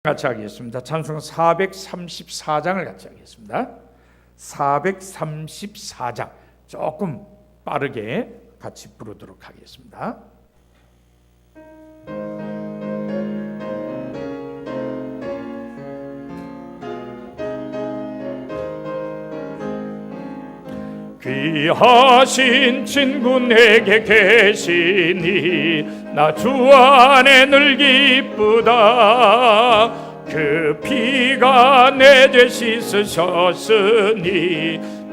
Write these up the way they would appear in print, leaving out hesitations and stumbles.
같이 하겠습니다. 찬송 434장을 같이 하겠습니다. 434장 조금 빠르게 같이 부르도록 하겠습니다. 귀하신 친구 내게 계시니 나 주 안에 늘 기쁘다. 그 피가 내 죄 씻으셨으니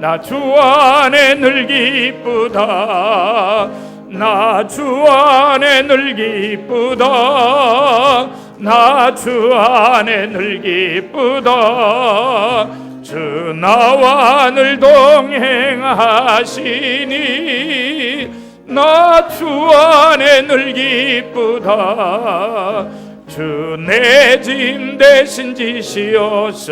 나 주 안에 늘 기쁘다. 나 주 안에 늘 기쁘다. 나 주 안에 늘 기쁘다. 주 나와 늘 동행하시니 나 주 안에 늘 기쁘다. 주 내 짐 대신 지시었으니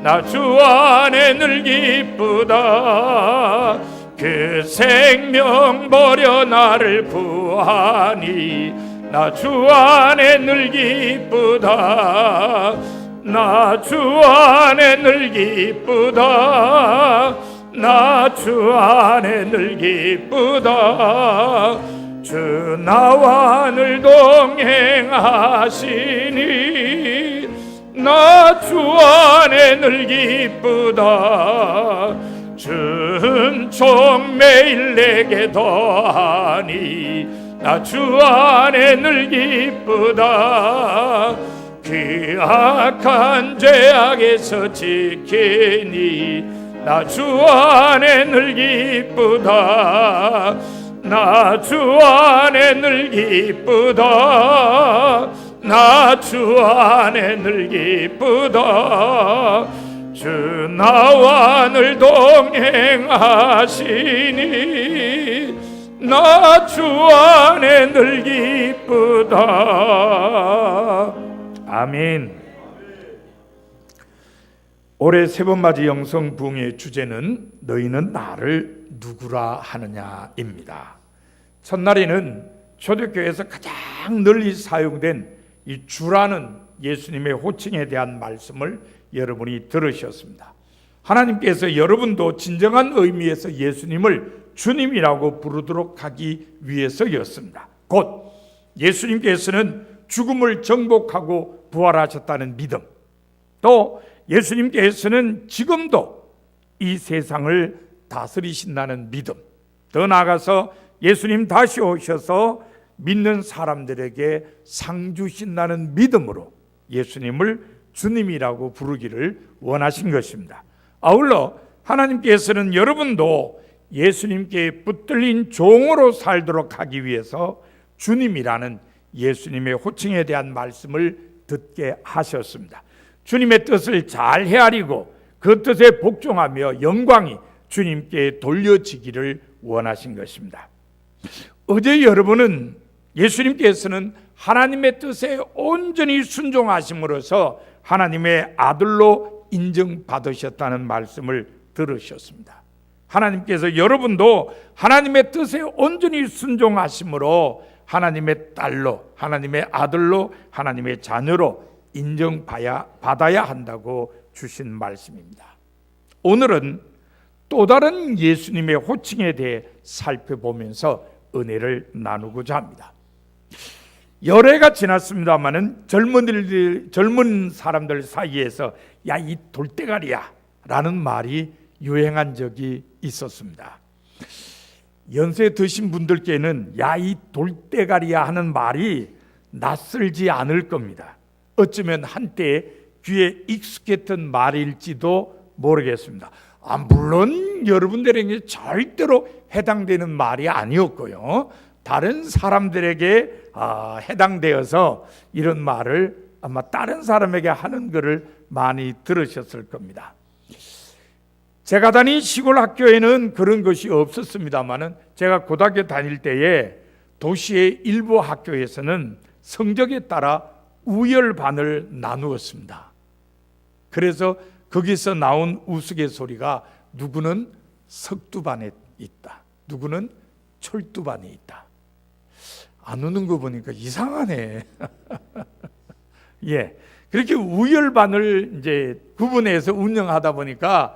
나 주 안에 늘 기쁘다. 그 생명 버려 나를 구하니 나 주 안에 늘 기쁘다. 나 주 안에 늘 기쁘다. 나 주 안에 늘 기쁘다. 주 나와 늘 동행하시니 나 주 안에 늘 기쁘다. 주 은총 매일 내게 더하니 나 주 안에 늘 기쁘다. 그 악한 죄악에서 지키니 나 주 안에 늘 기쁘다. 나 주 안에 늘 기쁘다. 나 주 안에 늘 기쁘다. 주 나와 늘 동행하시니 나 주 안에 늘 기쁘다. 아멘. 올해 세번맞이 영성 부흥의 주제는 너희는 나를 누구라 하느냐입니다. 첫날에는 초대교회에서 가장 널리 사용된 이 주라는 예수님의 호칭에 대한 말씀을 여러분이 들으셨습니다. 하나님께서 여러분도 진정한 의미에서 예수님을 주님이라고 부르도록 하기 위해서였습니다. 곧 예수님께서는 죽음을 정복하고 부활하셨다는 믿음, 또 예수님께서는 지금도 이 세상을 다스리신다는 믿음, 더 나아가서 예수님 다시 오셔서 믿는 사람들에게 상 주신다는 믿음으로 예수님을 주님이라고 부르기를 원하신 것입니다. 아울러 하나님께서는 여러분도 예수님께 붙들린 종으로 살도록 하기 위해서 주님이라는 예수님의 호칭에 대한 말씀을 듣게 하셨습니다. 주님의 뜻을 잘 헤아리고 그 뜻에 복종하며 영광이 주님께 돌려지기를 원하신 것입니다. 어제 여러분은 예수님께서는 하나님의 뜻에 온전히 순종하심으로써 하나님의 아들로 인정받으셨다는 말씀을 들으셨습니다. 하나님께서 여러분도 하나님의 뜻에 온전히 순종하심으로 하나님의 딸로, 하나님의 아들로, 하나님의 자녀로 인정받아야 한다고 주신 말씀입니다. 오늘은 또 다른 예수님의 호칭에 대해 살펴보면서 은혜를 나누고자 합니다. 열애가 지났습니다마는 젊은 사람들 사이에서 야, 이 돌대가리야 라는 말이 유행한 적이 있었습니다. 연세 드신 분들께는 야, 이 돌대가리야 하는 말이 낯설지 않을 겁니다. 어쩌면 한때 귀에 익숙했던 말일지도 모르겠습니다. 물론 여러분들에게 절대로 해당되는 말이 아니었고요, 다른 사람들에게 해당되어서 이런 말을 아마 다른 사람에게 하는 것을 많이 들으셨을 겁니다. 제가 다닌 시골 학교에는 그런 것이 없었습니다만은 제가 고등학교 다닐 때에 도시의 일부 학교에서는 성적에 따라 우열반을 나누었습니다. 그래서 거기서 나온 우스갯소리가 누구는 석두반에 있다, 누구는 철두반에 있다. 안 우는 거 보니까 이상하네. 예. 그렇게 우열반을 이제 구분해서 운영하다 보니까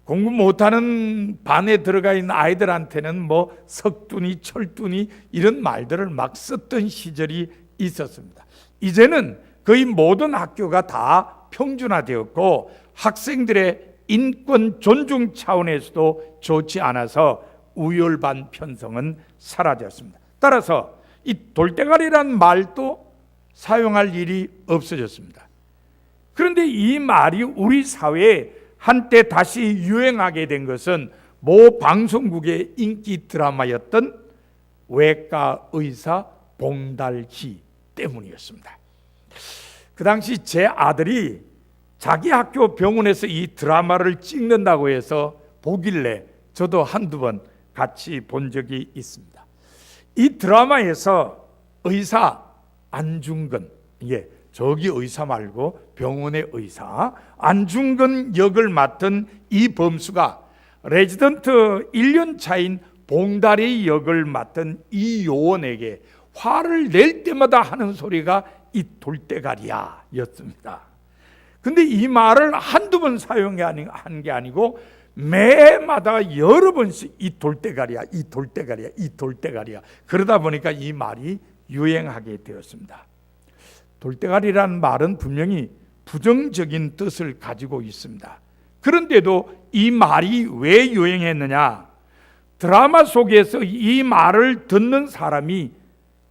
공부 못하는 반에 들어가 있는 아이들한테는 뭐 석둔이, 철둔이 이런 말들을 막 썼던 시절이 있었습니다. 이제는 거의 모든 학교가 다 평준화되었고 학생들의 인권 존중 차원에서도 좋지 않아서 우열반 편성은 사라졌습니다. 따라서 이 돌대가리란 말도 사용할 일이 없어졌습니다. 그런데 이 말이 우리 사회에 한때 다시 유행하게 된 것은 모 방송국의 인기 드라마였던 외과 의사 봉달희 때문이었습니다. 그 당시 제 아들이 자기 학교 병원에서 이 드라마를 찍는다고 해서 보길래 저도 한두 번 같이 본 적이 있습니다. 이 드라마에서 의사 안중근, 저기 의사 말고 병원의 의사 안중근 역을 맡은 이 범수가 레지던트 1년 차인 봉다리 역을 맡은 이 요원에게 화를 낼 때마다 하는 소리가 이 돌대가리야 였습니다. 근데 이 말을 한두 번 사용한 게 아니고 매마다 여러 번씩 이 돌대가리야, 이 돌대가리야, 이 돌대가리야. 그러다 보니까 이 말이 유행하게 되었습니다. 돌대가리라는 말은 분명히 부정적인 뜻을 가지고 있습니다. 그런데도 이 말이 왜 유행했느냐? 드라마 속에서 이 말을 듣는 사람이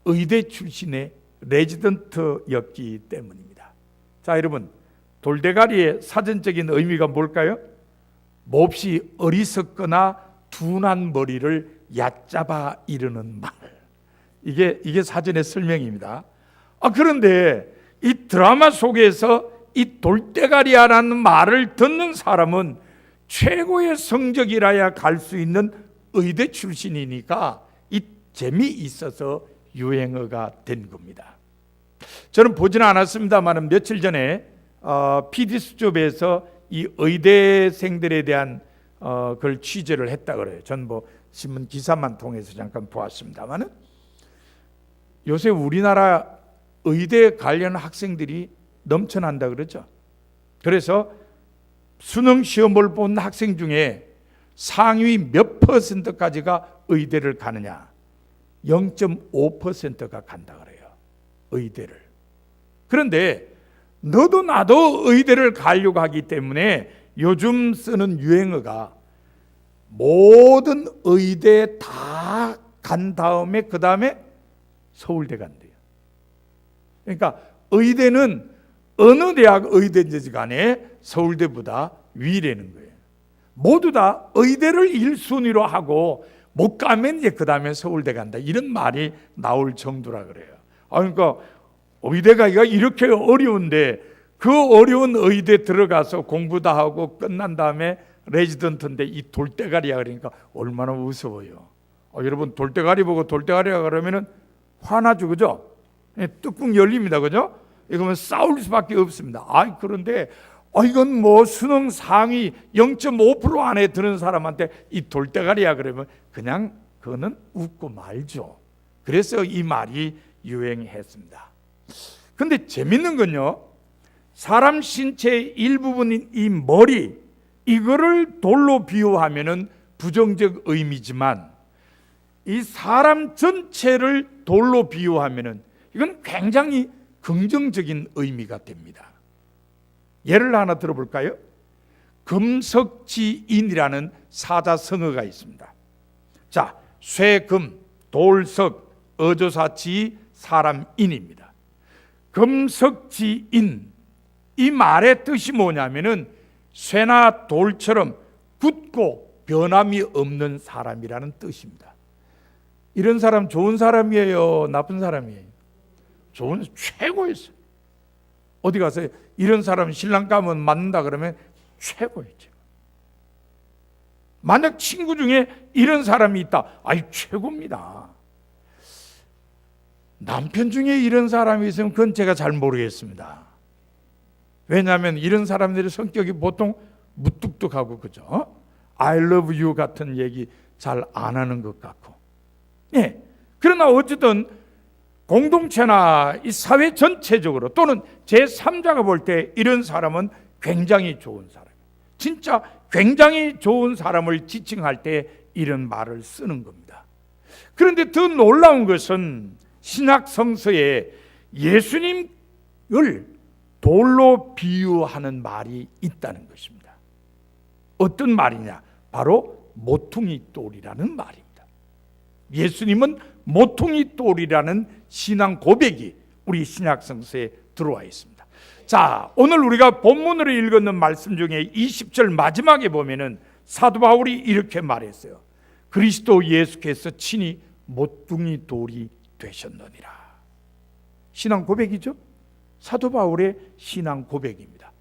의대 출신의 레지던트였기 때문입니다. 자, 여러분, 돌대가리의 사전적인 의미가 뭘까요? 몹시 어리석거나 둔한 머리를 얕잡아 이르는 말. 이게 사전의 설명입니다. 그런데 이 드라마 속에서 이 돌대가리야라는 말을 듣는 사람은 최고의 성적이라야 갈 수 있는 의대 출신이니까 이 재미있어서 유행어가 된 겁니다. 저는 보지는 않았습니다만 며칠 전에 PD수첩에서 이 의대생들에 대한 그걸 취재를 했다 그래요. 전 뭐 신문 기사만 통해서 잠깐 보았습니다만은 요새 우리나라 의대 관련 학생들이 넘쳐난다 그러죠. 그래서 수능 시험을 본 학생 중에 상위 몇 %까지가 의대를 가느냐? 0.5%가 간다 그래요. 의대를. 그런데 너도 나도 의대를 가려고 하기 때문에 요즘 쓰는 유행어가 모든 의대 다 간 다음에 그 다음에 서울대 간대요. 그러니까 의대는 어느 대학 의대인지 간에 서울대보다 위라는 거예요. 모두 다 의대를 1순위로 하고 못 가면 이제 그 다음에 서울대 간다. 이런 말이 나올 정도라 그래요. 그러니까 의대 가기가 이렇게 어려운데 그 어려운 의대 들어가서 공부 다 하고 끝난 다음에 레지던트인데 이 돌대가리야 그러니까 얼마나 무서워요. 여러분 돌대가리 보고 돌대가리야 그러면은 화나죠, 그죠? 뚜껑 열립니다, 그죠? 이거면 싸울 수밖에 없습니다. 그런데 이건 뭐 수능 상위 0.5% 안에 드는 사람한테 이 돌대가리야 그러면 그냥 그거는 웃고 말죠. 그래서 이 말이 유행했습니다. 근데 재밌는 건요, 사람 신체의 일부분인 이 머리, 이거를 돌로 비유하면은 부정적 의미지만 이 사람 전체를 돌로 비유하면은 이건 굉장히 긍정적인 의미가 됩니다. 예를 하나 들어볼까요? 금석지인이라는 사자성어가 있습니다. 자, 쇠금, 돌석, 어조사지, 사람인입니다. 금석지인, 이 말의 뜻이 뭐냐면은 쇠나 돌처럼 굳고 변함이 없는 사람이라는 뜻입니다. 이런 사람 좋은 사람이에요, 나쁜 사람이에요? 좋은, 최고였어요. 어디 가서 이런 사람 신랑 가면 맞는다 그러면 최고였죠. 만약 친구 중에 이런 사람이 있다, 최고입니다. 남편 중에 이런 사람이 있으면 그건 제가 잘 모르겠습니다. 왜냐하면 이런 사람들의 성격이 보통 무뚝뚝하고, 그죠? I love you 같은 얘기 잘 안 하는 것 같고. 그러나 어쨌든 공동체나 이 사회 전체적으로 또는 제3자가 볼 때 이런 사람은 굉장히 좋은 사람, 진짜 굉장히 좋은 사람을 지칭할 때 이런 말을 쓰는 겁니다. 그런데 더 놀라운 것은 신약 성서에 예수님을 돌로 비유하는 말이 있다는 것입니다. 어떤 말이냐? 바로 모퉁이 돌이라는 말입니다. 예수님은 모퉁이 돌이라는 신앙 고백이 우리 신약 성서에 들어와 있습니다. 자, 오늘 우리가 본문으로 읽었는 말씀 중에 20절 마지막에 보면은 사도 바울이 이렇게 말했어요. 그리스도 예수께서 친히 모퉁이 돌이 되셨느니라. 신앙 고백이죠? 사도 바울의 신앙 고백입니다.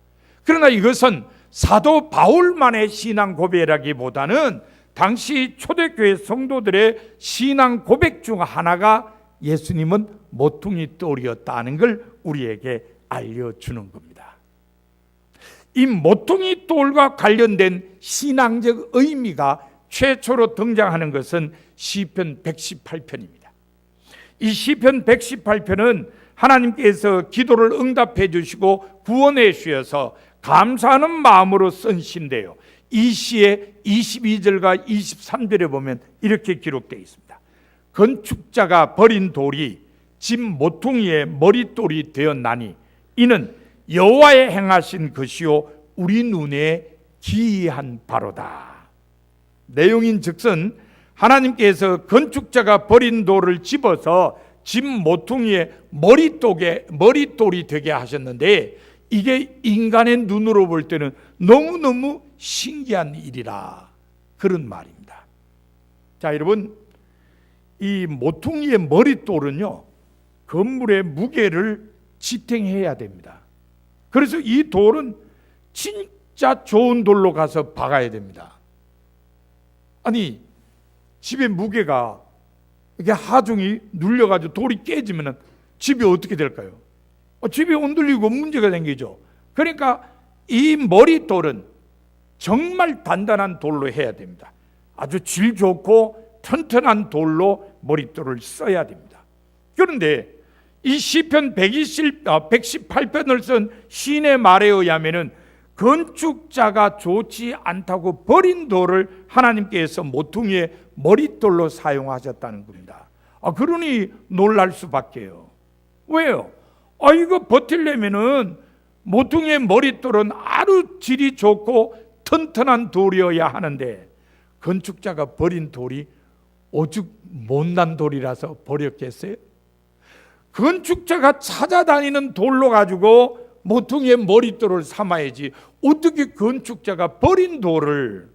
그러나 이것은 사도 바울만의 신앙 고백이라기보다는 당시 초대교회 성도들의 신앙 고백 중 하나가 예수님은 모퉁이 돌이었다는 걸 우리에게 알려주는 겁니다. 이 모퉁이 돌과 관련된 신앙적 의미가 최초로 등장하는 것은 시편 118편입니다. 이 시편 118편은 하나님께서 기도를 응답해 주시고 구원해 주셔서 감사하는 마음으로 쓴 시인데요, 이 시의 22절과 23절에 보면 이렇게 기록되어 있습니다. 건축자가 버린 돌이 집 모퉁이의 머릿돌이 되었나니 이는 여호와의 행하신 것이요 우리 눈에 기이한 바로다. 내용인 즉슨 하나님께서 건축자가 버린 돌을 집어서 집 모퉁이의 머릿돌이 되게 하셨는데 이게 인간의 눈으로 볼 때는 너무너무 신기한 일이라, 그런 말입니다. 자, 여러분, 이 모퉁이의 머릿돌은요, 건물의 무게를 지탱해야 됩니다. 그래서 이 돌은 진짜 좋은 돌로 가서 박아야 됩니다. 아니, 집의 무게가 이게 하중이 눌려가지고 돌이 깨지면 집이 어떻게 될까요? 집이 흔들리고 문제가 생기죠. 그러니까 이 머릿돌은 정말 단단한 돌로 해야 됩니다. 아주 질 좋고 튼튼한 돌로 머릿돌을 써야 됩니다. 그런데 이 시편 118편을 쓴 시인의 말에 의하면 건축자가 좋지 않다고 버린 돌을 하나님께서 모퉁이의 머릿돌로 사용하셨다는 겁니다. 그러니 놀랄 수밖에요. 왜요? 이거 버틸려면은 모퉁이의 머릿돌은 아주 질이 좋고 튼튼한 돌이어야 하는데 건축자가 버린 돌이 오죽 못난 돌이라서 버렸겠어요? 건축자가 찾아다니는 돌로 가지고 모퉁이의 머릿돌을 삼아야지 어떻게 건축자가 버린 돌을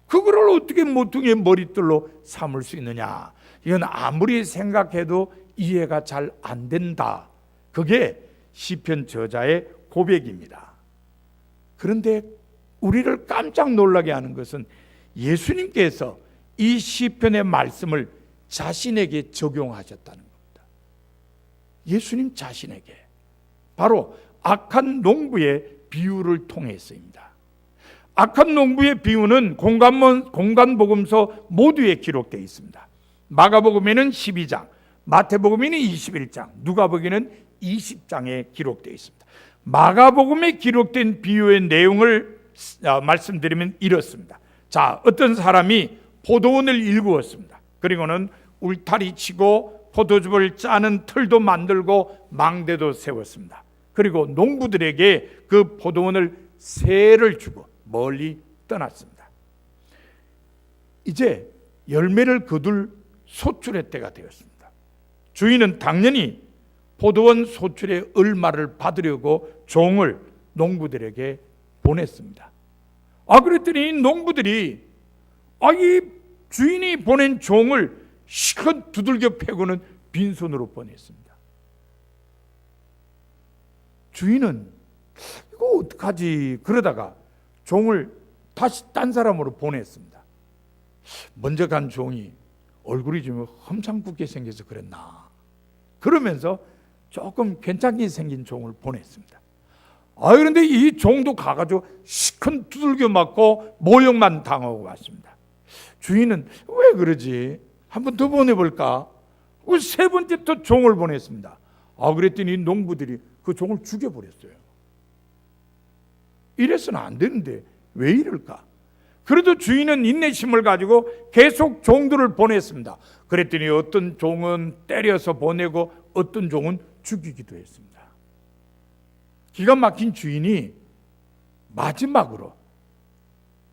그거를 어떻게 모퉁이의 머릿돌로 삼을 수 있느냐? 이건 아무리 생각해도 이해가 잘 안 된다. 그게 시편 저자의 고백입니다. 그런데 우리를 깜짝 놀라게 하는 것은 예수님께서 이 시편의 말씀을 자신에게 적용하셨다는 겁니다. 예수님 자신에게 바로 악한 농부의 비유를 통해서입니다. 악한 농부의 비유는 공간복음서 모두에 기록되어 있습니다. 마가복음에는 12장, 마태복음에는 21장, 누가복음에는 20장에 기록되어 있습니다. 마가복음에 기록된 비유의 내용을 말씀드리면 이렇습니다. 자, 어떤 사람이 포도원을 일구었습니다. 그리고는 울타리 치고 포도즙을 짜는 틀도 만들고 망대도 세웠습니다. 그리고 농부들에게 그 포도원을 세를 주고 멀리 떠났습니다. 이제 열매를 거둘 소출의 때가 되었습니다. 주인은 당연히 포도원 소출의 얼마를 받으려고 종을 농부들에게 보냈습니다. 그랬더니 농부들이 이 주인이 보낸 종을 시컷 두들겨 패고는 빈손으로 보냈습니다. 주인은 이거 어떡하지? 그러다가 종을 다시 딴 사람으로 보냈습니다. 먼저 간 종이 얼굴이 좀 험상궂게 생겨서 그랬나? 그러면서 조금 괜찮게 생긴 종을 보냈습니다. 그런데 이 종도 가가지고 시큰 두들겨 맞고 모욕만 당하고 왔습니다. 주인은 왜 그러지? 한번 더 보내볼까? 세 번째 또 종을 보냈습니다. 그랬더니 농부들이 그 종을 죽여버렸어요. 이래서는 안 되는데 왜 이럴까? 그래도 주인은 인내심을 가지고 계속 종들을 보냈습니다. 그랬더니 어떤 종은 때려서 보내고 어떤 종은 죽이기도 했습니다. 기가 막힌 주인이 마지막으로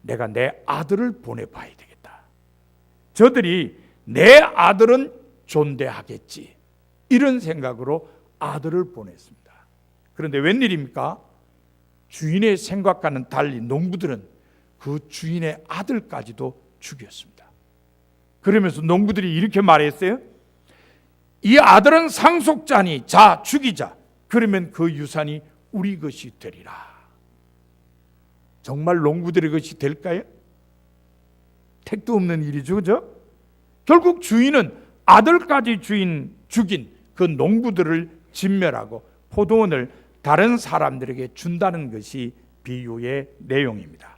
내가 내 아들을 보내봐야 되겠다. 저들이 내 아들은 존대하겠지, 이런 생각으로 아들을 보냈습니다. 그런데 웬일입니까? 주인의 생각과는 달리 농부들은 그 주인의 아들까지도 죽였습니다. 그러면서 농부들이 이렇게 말했어요. 이 아들은 상속자니 자 죽이자. 그러면 그 유산이 우리 것이 되리라. 정말 농부들의 것이 될까요? 택도 없는 일이죠, 그죠? 결국 주인은 아들까지 죽인 그 농부들을 진멸하고 포도원을 다른 사람들에게 준다는 것이 비유의 내용입니다.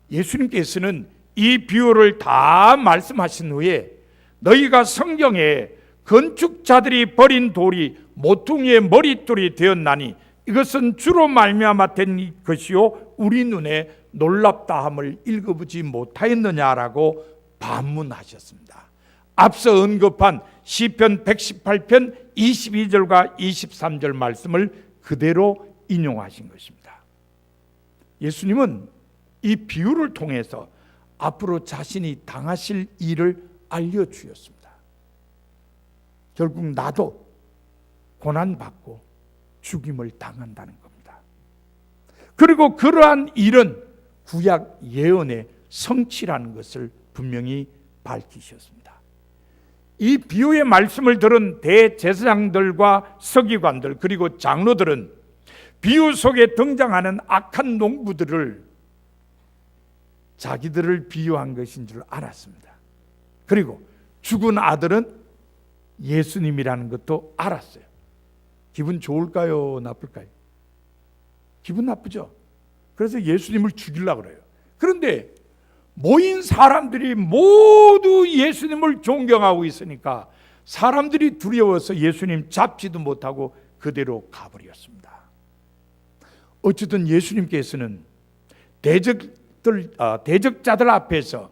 예수님께서는 이 비유를 다 말씀하신 후에 너희가 성경에 건축자들이 버린 돌이 모퉁이의 머릿돌이 되었나니 이것은 주로 말미암아 된 것이요 우리 눈에 놀랍다함을 읽어보지 못하였느냐라고 반문하셨습니다. 앞서 언급한 시편 118편 22절과 23절 말씀을 그대로 인용하신 것입니다. 예수님은 이 비유를 통해서 앞으로 자신이 당하실 일을 알려주었습니다. 결국 나도 고난받고 죽임을 당한다는 겁니다. 그리고 그러한 일은 구약 예언의 성취라는 것을 분명히 밝히셨습니다. 이 비유의 말씀을 들은 대제사장들과 서기관들 그리고 장로들은 비유 속에 등장하는 악한 농부들을 자기들을 비유한 것인 줄 알았습니다. 그리고 죽은 아들은 예수님이라는 것도 알았어요. 기분 좋을까요? 나쁠까요? 기분 나쁘죠? 그래서 예수님을 죽이려고 그래요. 그런데 모인 사람들이 모두 예수님을 존경하고 있으니까 사람들이 두려워서 예수님 잡지도 못하고 그대로 가버렸습니다. 어쨌든 예수님께서는 대적자들 앞에서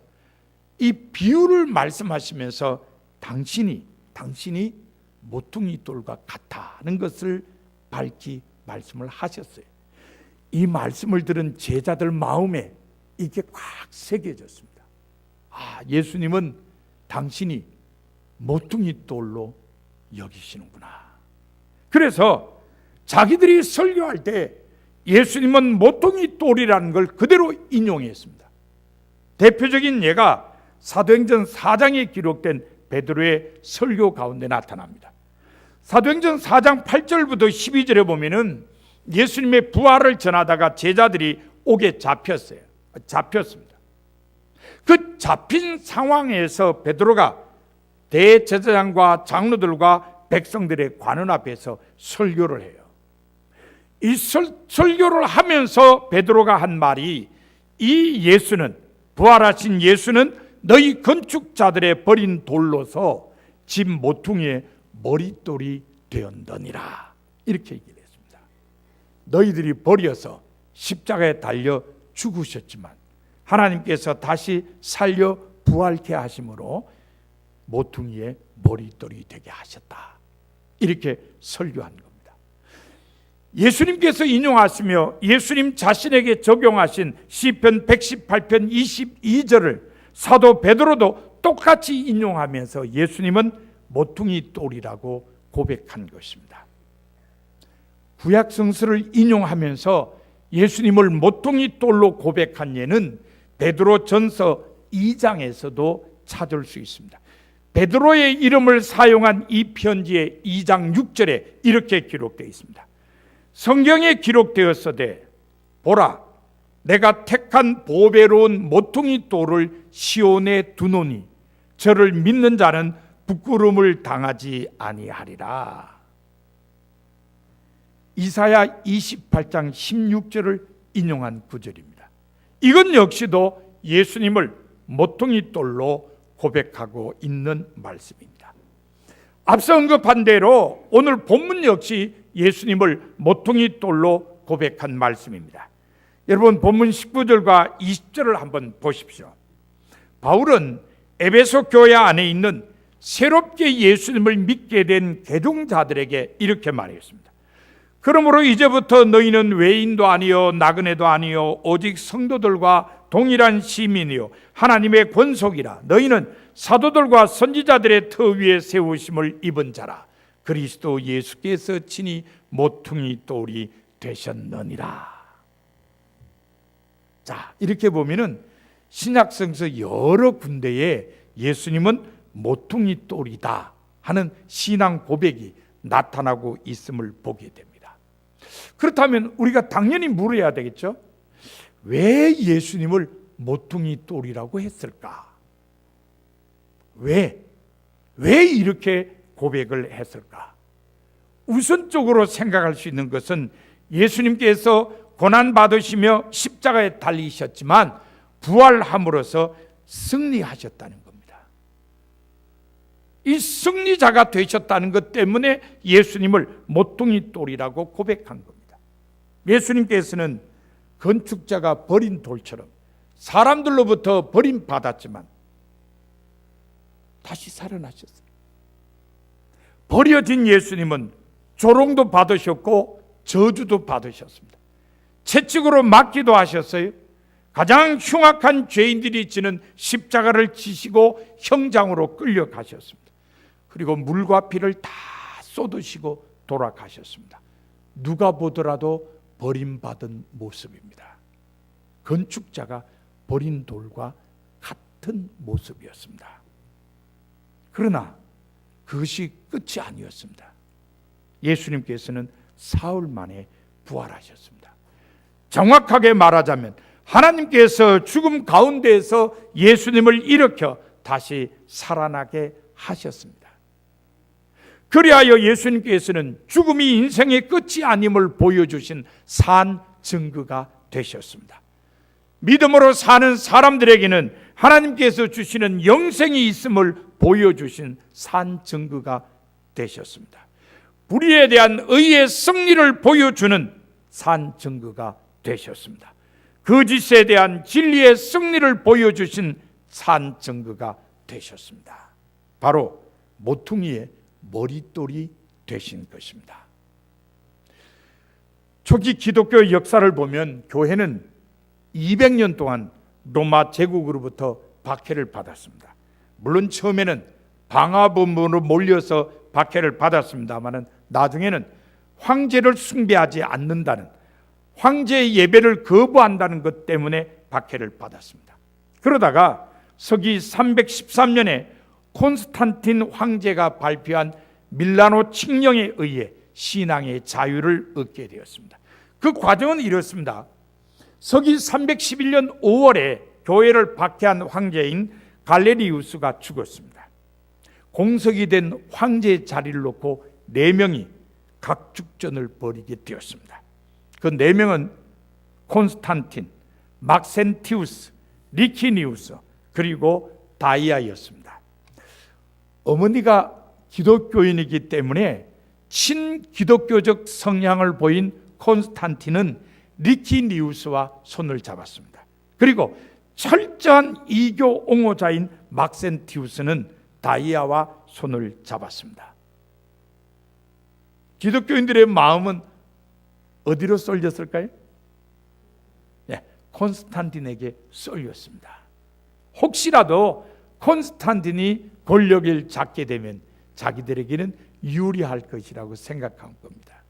이 비유를 말씀하시면서 당신이 모퉁이 돌과 같다는 것을 밝히 말씀을 하셨어요. 이 말씀을 들은 제자들 마음에 이게 꽉 새겨졌습니다. 예수님은 당신이 모퉁이 돌로 여기시는구나. 그래서 자기들이 설교할 때 예수님은 모퉁이 돌이라는 걸 그대로 인용했습니다. 대표적인 예가 사도행전 4장에 기록된 베드로의 설교 가운데 나타납니다. 사도행전 4장 8절부터 12절에 보면은 예수님의 부활을 전하다가 제자들이 옥에 잡혔습니다. 그 잡힌 상황에서 베드로가 대제사장과 장로들과 백성들의 관원 앞에서 설교를 해요. 이 설교를 하면서 베드로가 한 말이 이 예수는, 부활하신 예수는 너희 건축자들의 버린 돌로서 집 모퉁이의 머릿돌이 되었느니라, 이렇게 얘기를 했습니다. 너희들이 버려서 십자가에 달려 죽으셨지만 하나님께서 다시 살려 부활케 하심으로 모퉁이의 머릿돌이 되게 하셨다, 이렇게 설교한 겁니다. 예수님께서 인용하시며 예수님 자신에게 적용하신 시편 118편 22절을 사도 베드로도 똑같이 인용하면서 예수님은 모퉁이 돌이라고 고백한 것입니다. 구약 성서를 인용하면서 예수님을 모퉁이 돌로 고백한 예는 베드로 전서 2장에서도 찾을 수 있습니다. 베드로의 이름을 사용한 이 편지의 2장 6절에 이렇게 기록되어 있습니다. 성경에 기록되었으되 보라, 내가 택한 보배로운 모퉁이 돌을 시온에 두노니 저를 믿는 자는 부끄러움을 당하지 아니하리라. 이사야 28장 16절을 인용한 구절입니다. 이건 역시도 예수님을 모퉁이 돌로 고백하고 있는 말씀입니다. 앞서 언급한 대로 오늘 본문 역시 예수님을 모퉁이 돌로 고백한 말씀입니다. 여러분 본문 19절과 20절을 한번 보십시오. 바울은 에베소 교회 안에 있는 새롭게 예수님을 믿게 된 개종자들에게 이렇게 말했습니다. 그러므로 이제부터 너희는 외인도 아니요 나그네도 아니요 오직 성도들과 동일한 시민이요 하나님의 권속이라. 너희는 사도들과 선지자들의 터 위에 세우심을 입은 자라. 그리스도 예수께서 친히 모퉁이 돌이 되셨느니라. 자, 이렇게 보면은 신약성서 여러 군데에 예수님은 모퉁이 돌이다 하는 신앙 고백이 나타나고 있음을 보게 됩니다. 그렇다면 우리가 당연히 물어야 되겠죠? 왜 예수님을 모퉁이 돌이라고 했을까? 왜 이렇게 고백을 했을까? 우선적으로 생각할 수 있는 것은 예수님께서 고난받으시며 십자가에 달리셨지만 부활함으로써 승리하셨다는 겁니다. 이 승리자가 되셨다는 것 때문에 예수님을 모퉁이 돌이라고 고백한 겁니다. 예수님께서는 건축자가 버린 돌처럼 사람들로부터 버림받았지만 다시 살아나셨어요. 버려진 예수님은 조롱도 받으셨고 저주도 받으셨습니다. 채찍으로 맞기도 하셨어요. 가장 흉악한 죄인들이 지는 십자가를 지시고 형장으로 끌려가셨습니다. 그리고 물과 피를 다 쏟으시고 돌아가셨습니다. 누가 보더라도 버림받은 모습입니다. 건축자가 버린 돌과 같은 모습이었습니다. 그러나 그것이 끝이 아니었습니다. 예수님께서는 사흘 만에 부활하셨습니다. 정확하게 말하자면 하나님께서 죽음 가운데에서 예수님을 일으켜 다시 살아나게 하셨습니다. 그리하여 예수님께서는 죽음이 인생의 끝이 아님을 보여주신 산 증거가 되셨습니다. 믿음으로 사는 사람들에게는 하나님께서 주시는 영생이 있음을 보여주신 산 증거가 되셨습니다. 불의에 대한 의의 승리를 보여주는 산 증거가 되셨습니다. 거짓에 대한 진리의 승리를 보여주신 산 증거가 되셨습니다. 바로 모퉁이의 머릿돌이 되신 것입니다. 초기 기독교 역사를 보면 교회는 200년 동안 로마 제국으로부터 박해를 받았습니다. 물론 처음에는 방화범으로 몰려서 박해를 받았습니다만 나중에는 황제를 숭배하지 않는다는, 황제의 예배를 거부한다는 것 때문에 박해를 받았습니다. 그러다가 서기 313년에 콘스탄틴 황제가 발표한 밀라노 칙령에 의해 신앙의 자유를 얻게 되었습니다. 그 과정은 이렇습니다. 서기 311년 5월에 교회를 박해한 황제인 갈레리우스가 죽었습니다. 공석이 된 황제의 자리를 놓고 4명이 각축전을 벌이게 되었습니다. 그 4명은 콘스탄틴, 막센티우스, 리키니우스, 그리고 다이아였습니다. 어머니가 기독교인이기 때문에 친기독교적 성향을 보인 콘스탄틴은 리키니우스와 손을 잡았습니다. 그리고 철저한 이교 옹호자인 막센티우스는 다이아와 손을 잡았습니다. 기독교인들의 마음은 어디로 쏠렸을까요? 네, 콘스탄틴에게 쏠렸습니다. 혹시라도 콘스탄틴이 권력을 잡게 되면 자기들에게는 유리할 것이라고 생각한 겁니다.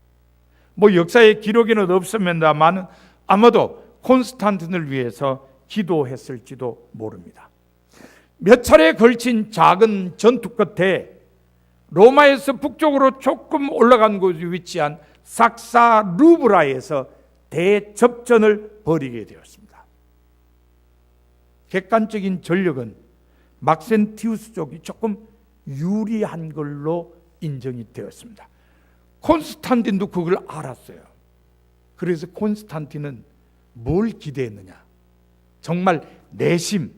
역사의 기록에는 없습니다만 아마도 콘스탄틴을 위해서 기도했을지도 모릅니다. 몇 차례에 걸친 작은 전투 끝에 로마에서 북쪽으로 조금 올라간 곳에 위치한 삭사 루브라에서 대접전을 벌이게 되었습니다. 객관적인 전력은 막센티우스 쪽이 조금 유리한 걸로 인정이 되었습니다. 콘스탄틴도 그걸 알았어요. 그래서 콘스탄틴은 뭘 기대했느냐? 정말 내심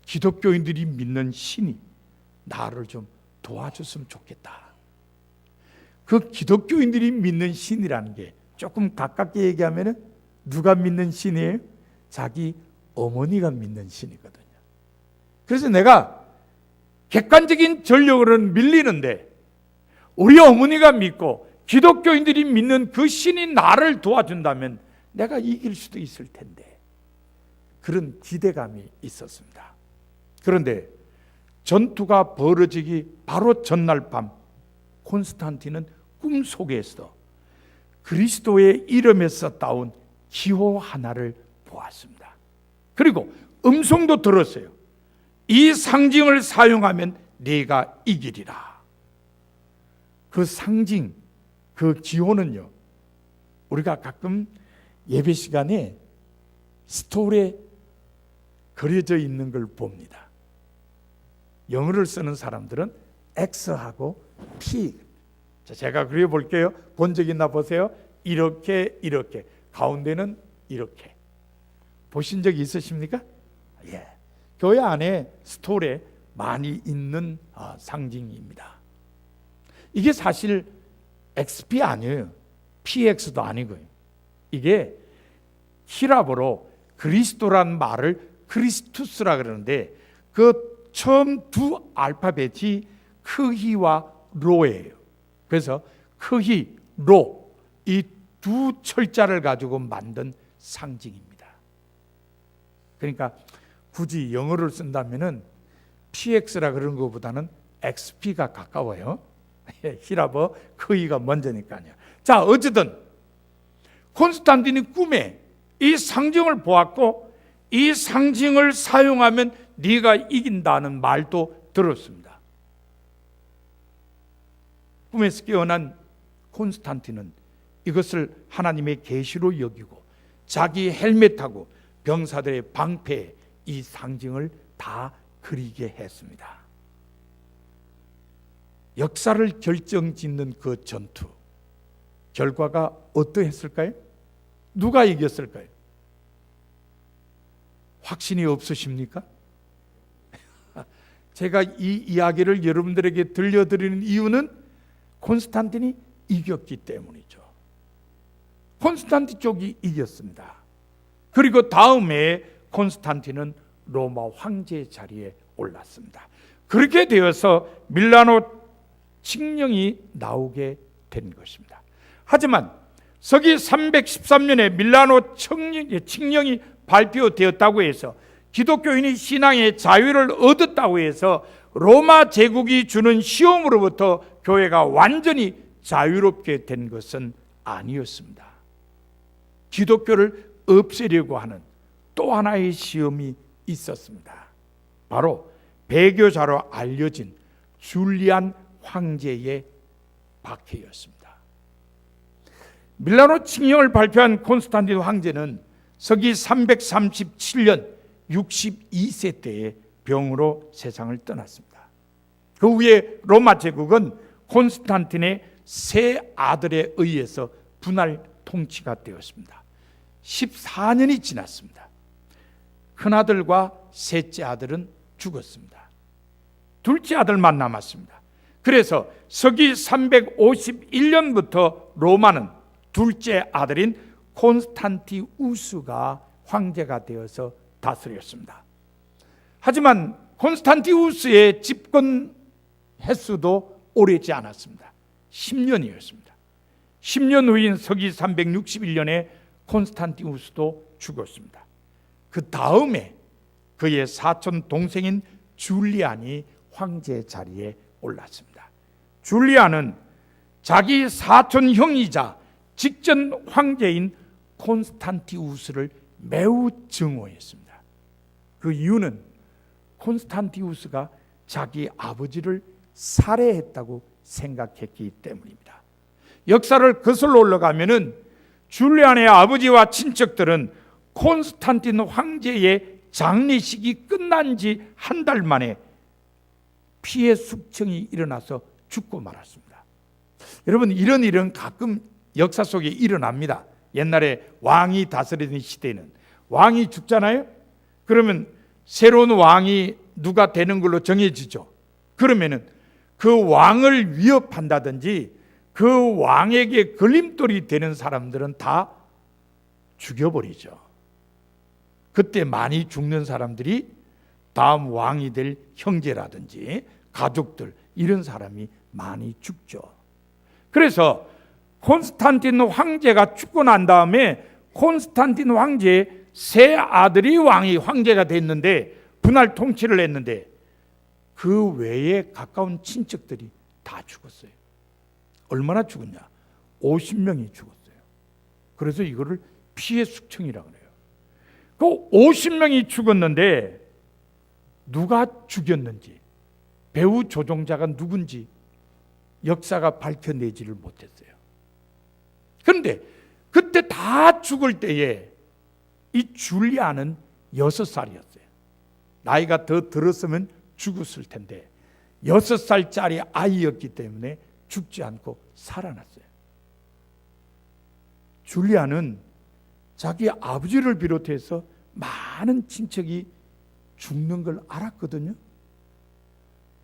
기독교인들이 믿는 신이 나를 좀 도와줬으면 좋겠다. 그 기독교인들이 믿는 신이라는 게 조금 가깝게 얘기하면 누가 믿는 신이에요? 자기 어머니가 믿는 신이거든요. 그래서 내가 객관적인 전력으로는 밀리는데 우리 어머니가 믿고 기독교인들이 믿는 그 신이 나를 도와준다면 내가 이길 수도 있을 텐데, 그런 기대감이 있었습니다. 그런데 전투가 벌어지기 바로 전날 밤 콘스탄틴은 꿈속에서 그리스도의 이름에서 따온 기호 하나를 보았습니다. 그리고 음성도 들었어요. 이 상징을 사용하면 네가 이기리라. 그 상징, 그 기호는요, 우리가 가끔 예배 시간에 스톨에 그려져 있는 걸 봅니다. 영어를 쓰는 사람들은 X하고 P. 자, 제가 그려볼게요. 본 적 있나 보세요. 이렇게 이렇게, 가운데는 이렇게. 보신 적 있으십니까? 예. 교회 안에 스톨에 많이 있는 상징입니다. 이게 사실 XP 아니에요. PX도 아니고요. 이게 히라보로 그리스도라는 말을 크리스투스라 그러는데 그 처음 두 알파벳이 크히와 로예요. 그래서 크히, 로, 이 두 철자를 가지고 만든 상징입니다. 그러니까 굳이 영어를 쓴다면은 PX라 그런 것보다는 XP가 가까워요. 히라보 크히가 먼저니까요. 자, 어쨌든 콘스탄틴이 꿈에 이 상징을 보았고 이 상징을 사용하면 네가 이긴다는 말도 들었습니다. 꿈에서 깨어난 콘스탄틴은 이것을 하나님의 계시로 여기고 자기 헬멧하고 병사들의 방패에 이 상징을 다 그리게 했습니다. 역사를 결정짓는 그 전투, 결과가 어떠했을까요? 누가 이겼을까요? 확신이 없으십니까? 제가 이 이야기를 여러분들에게 들려드리는 이유는 콘스탄틴이 이겼기 때문이죠. 콘스탄틴 쪽이 이겼습니다. 그리고 다음에 콘스탄틴은 로마 황제 자리에 올랐습니다. 그렇게 되어서 밀라노 칙령이 나오게 된 것입니다. 하지만 서기 313년에 밀라노 칙령이 발표되었다고 해서 기독교인이 신앙의 자유를 얻었다고 해서 로마 제국이 주는 시험으로부터 교회가 완전히 자유롭게 된 것은 아니었습니다. 기독교를 없애려고 하는 또 하나의 시험이 있었습니다. 바로 배교자로 알려진 줄리안 황제의 박해였습니다. 밀라노 칙령을 발표한 콘스탄틴 황제는 서기 337년 62세 때에 병으로 세상을 떠났습니다. 그 후에 로마 제국은 콘스탄틴의 세 아들에 의해서 분할 통치가 되었습니다. 14년이 지났습니다. 큰아들과 셋째 아들은 죽었습니다. 둘째 아들만 남았습니다. 그래서 서기 351년부터 로마는 둘째 아들인 콘스탄티우스가 황제가 되어서 다스렸습니다. 하지만 콘스탄티우스의 집권 횟수도 오래지 않았습니다. 10년이었습니다. 10년 후인 서기 361년에 콘스탄티우스도 죽었습니다. 그 다음에 그의 사촌 동생인 줄리안이 황제 자리에 올랐습니다. 줄리안은 자기 사촌 형이자 직전 황제인 콘스탄티우스를 매우 증오했습니다. 그 이유는 콘스탄티우스가 자기 아버지를 살해했다고 생각했기 때문입니다. 역사를 거슬러 올라가면은 줄리안의 아버지와 친척들은 콘스탄틴 황제의 장례식이 끝난 지 한 달 만에 피해 숙청이 일어나서 죽고 말았습니다. 여러분, 이런 일은 가끔 역사 속에 일어납니다. 옛날에 왕이 다스리던 시대에는 왕이 죽잖아요. 그러면 새로운 왕이 누가 되는 걸로 정해지죠. 그러면은 그 왕을 위협한다든지 그 왕에게 걸림돌이 되는 사람들은 다 죽여버리죠. 그때 많이 죽는 사람들이 다음 왕이 될 형제라든지 가족들, 이런 사람이 많이 죽죠. 그래서 콘스탄틴 황제가 죽고 난 다음에 콘스탄틴 황제의 세 아들이 황제가 됐는데, 분할 통치를 했는데 그 외에 가까운 친척들이 다 죽었어요. 얼마나 죽었냐? 50명이 죽었어요. 그래서 이거를 피해 숙청이라고 해요. 그 50명이 죽었는데 누가 죽였는지, 배후 조종자가 누군지 역사가 밝혀내지를 못했어요. 그런데 그때 다 죽을 때에 이 줄리아는 6살이었어요. 나이가 더 들었으면 죽었을 텐데 6살짜리 아이였기 때문에 죽지 않고 살아났어요. 줄리아는 자기 아버지를 비롯해서 많은 친척이 죽는 걸 알았거든요.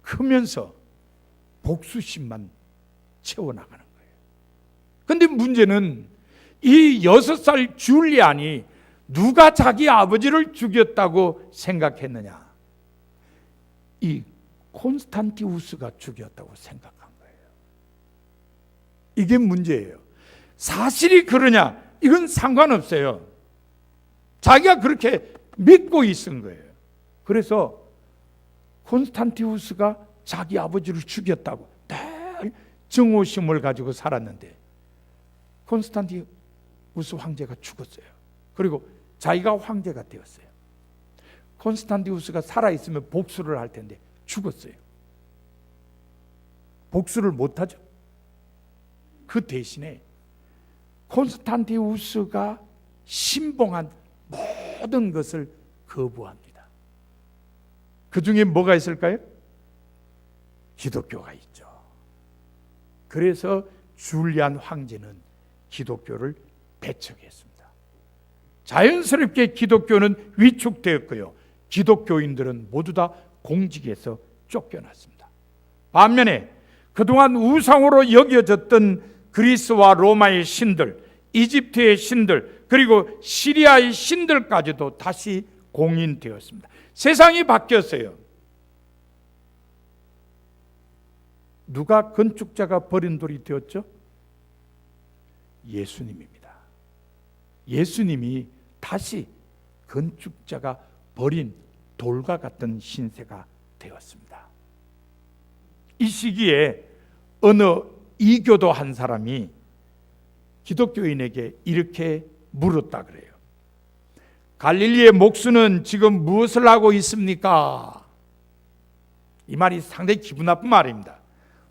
크면서 복수심만 채워나가는 거예요. 그런데 문제는 이 6살 줄리안이 누가 자기 아버지를 죽였다고 생각했느냐? 이 콘스탄티우스가 죽였다고 생각한 거예요. 이게 문제예요. 사실이 그러냐? 이건 상관없어요. 자기가 그렇게 믿고 있은 거예요. 그래서 콘스탄티우스가 자기 아버지를 죽였다고 늘 증오심을 가지고 살았는데 콘스탄티우스 황제가 죽었어요. 그리고 자기가 황제가 되었어요. 콘스탄티우스가 살아있으면 복수를 할 텐데 죽었어요. 복수를 못하죠. 그 대신에 콘스탄티우스가 신봉한 모든 것을 거부합니다. 그 중에 뭐가 있을까요? 기독교가 있죠. 그래서 줄리안 황제는 기독교를 배척했습니다. 자연스럽게 기독교는 위축되었고요. 기독교인들은 모두 다 공직에서 쫓겨났습니다. 반면에 그동안 우상으로 여겨졌던 그리스와 로마의 신들, 이집트의 신들, 그리고 시리아의 신들까지도 다시 공인되었습니다. 세상이 바뀌었어요. 누가 건축자가 버린 돌이 되었죠? 예수님입니다. 예수님이 다시 건축자가 버린 돌과 같은 신세가 되었습니다. 이 시기에 어느 이교도 한 사람이 기독교인에게 이렇게 물었다 그래요. 갈릴리의 목수는 지금 무엇을 하고 있습니까? 이 말이 상당히 기분 나쁜 말입니다.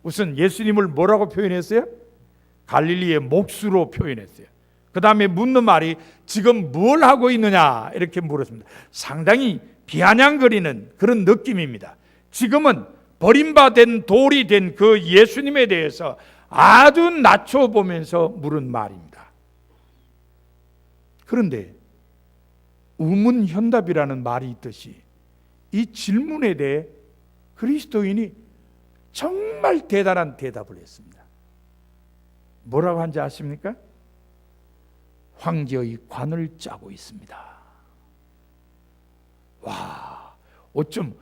우선 예수님을 뭐라고 표현했어요? 갈릴리의 목수로 표현했어요. 그 다음에 묻는 말이 지금 뭘 하고 있느냐 이렇게 물었습니다. 상당히 비아냥거리는 그런 느낌입니다. 지금은 버림받은 돌이 된 그 예수님에 대해서 아주 낮춰보면서 물은 말입니다. 그런데 우문현답이라는 말이 있듯이 이 질문에 대해 그리스도인이 정말 대단한 대답을 했습니다. 뭐라고 한지 아십니까? 황제의 관을 짜고 있습니다. 와, 어쩜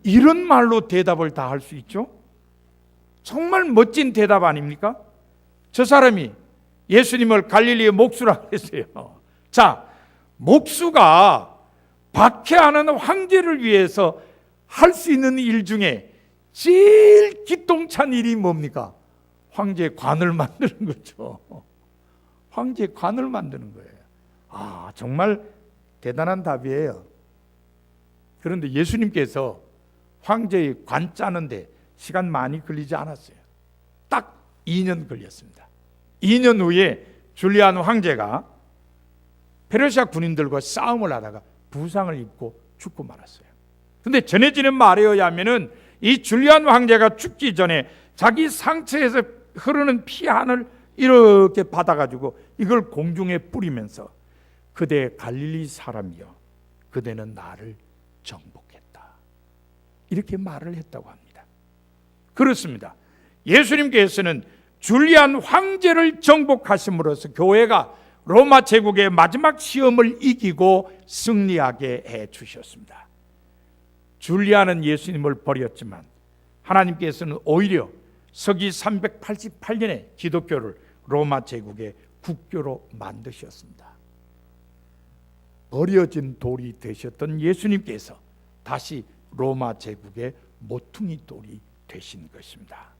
이런 말로 대답을 다 할 수 있죠? 정말 멋진 대답 아닙니까? 저 사람이 예수님을 갈릴리의 목수라고 했어요. 자, 목수가 박해하는 황제를 위해서 할 수 있는 일 중에 제일 기똥찬 일이 뭡니까? 황제의 관을 만드는 거죠. 황제의 관을 만드는 거예요. 아, 정말 대단한 답이에요. 그런데 예수님께서 황제의 관 짜는데 시간 많이 걸리지 않았어요. 딱 2년 걸렸습니다. 2년 후에 줄리안 황제가 페르시아 군인들과 싸움을 하다가 부상을 입고 죽고 말았어요. 그런데 전해지는 말에 의하면은 이 줄리안 황제가 죽기 전에 자기 상처에서 흐르는 피 한을 이렇게 받아가지고 이걸 공중에 뿌리면서 그대 갈릴리 사람이여 그대는 나를 정복했다 이렇게 말을 했다고 합니다. 그렇습니다. 예수님께서는 줄리안 황제를 정복하심으로써 교회가 로마 제국의 마지막 시험을 이기고 승리하게 해 주셨습니다. 줄리안은 예수님을 버렸지만 하나님께서는 오히려 서기 388년에 기독교를 로마 제국의 국교로 만드셨습니다. 버려진 돌이 되셨던 예수님께서 다시 로마 제국의 모퉁이 돌이 되신 것입니다.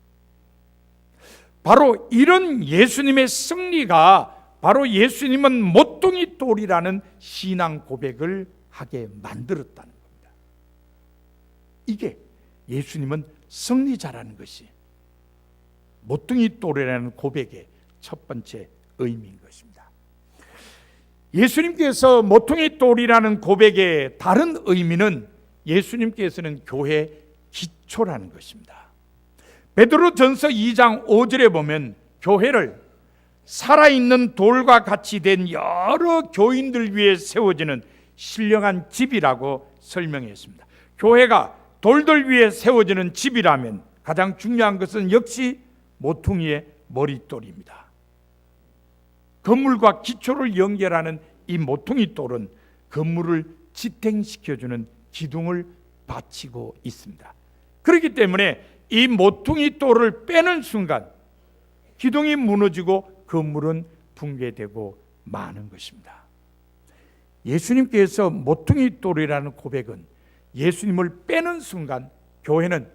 바로 이런 예수님의 승리가 바로 예수님은 모퉁이 돌이라는 신앙 고백을 하게 만들었다는 겁니다. 이게 예수님은 승리자라는 것이 모퉁이 돌이라는 고백의 첫 번째 의미인 것입니다. 예수님께서 모퉁이 돌이라는 고백의 다른 의미는 예수님께서는 교회 기초라는 것입니다. 베드로전서 2장 5절에 보면 교회를 살아있는 돌과 같이 된 여러 교인들 위해 세워지는 신령한 집이라고 설명했습니다. 교회가 돌들 위에 세워지는 집이라면 가장 중요한 것은 역시 모퉁이의 머릿돌입니다. 건물과 기초를 연결하는 이 모퉁이 돌은 건물을 지탱시켜주는 기둥을 바치고 있습니다. 그렇기 때문에 이 모퉁이 돌을 빼는 순간 기둥이 무너지고 건물은 붕괴되고 마는 것입니다. 예수님께서 모퉁이 돌이라는 고백은 예수님을 빼는 순간 교회는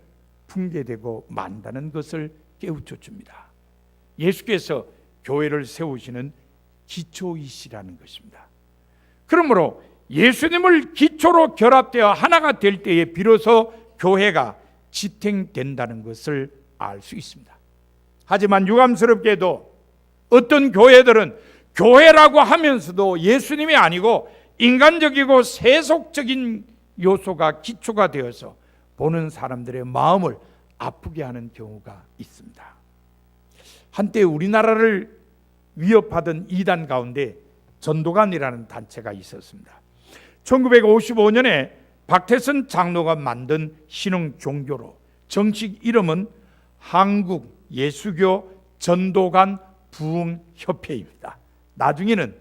붕괴되고 만다는 것을 깨우쳐 줍니다. 예수께서 교회를 세우시는 기초이시라는 것입니다. 그러므로 예수님을 기초로 결합되어 하나가 될 때에 비로소 교회가 지탱된다는 것을 알 수 있습니다. 하지만 유감스럽게도 어떤 교회들은 교회라고 하면서도 예수님이 아니고 인간적이고 세속적인 요소가 기초가 되어서 보는 사람들의 마음을 아프게 하는 경우가 있습니다. 한때 우리나라를 위협하던 이단 가운데 전도관이라는 단체가 있었습니다. 1955년에 박태선 장로가 만든 신흥 종교로 정식 이름은 한국 예수교 전도관 부흥협회입니다. 나중에는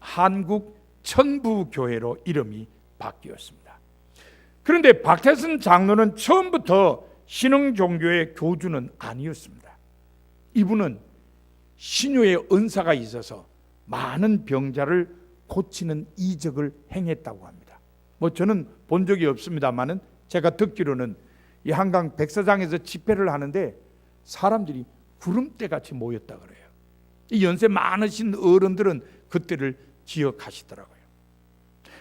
한국 천부교회로 이름이 바뀌었습니다. 그런데 박태선 장로는 처음부터 신흥 종교의 교주는 아니었습니다. 이분은 신유의 은사가 있어서 많은 병자를 고치는 이적을 행했다고 합니다. 저는 본 적이 없습니다만은 제가 듣기로는 이 한강 백사장에서 집회를 하는데 사람들이 구름대같이 모였다 그래요. 이 연세 많으신 어른들은 그때를 기억하시더라고요.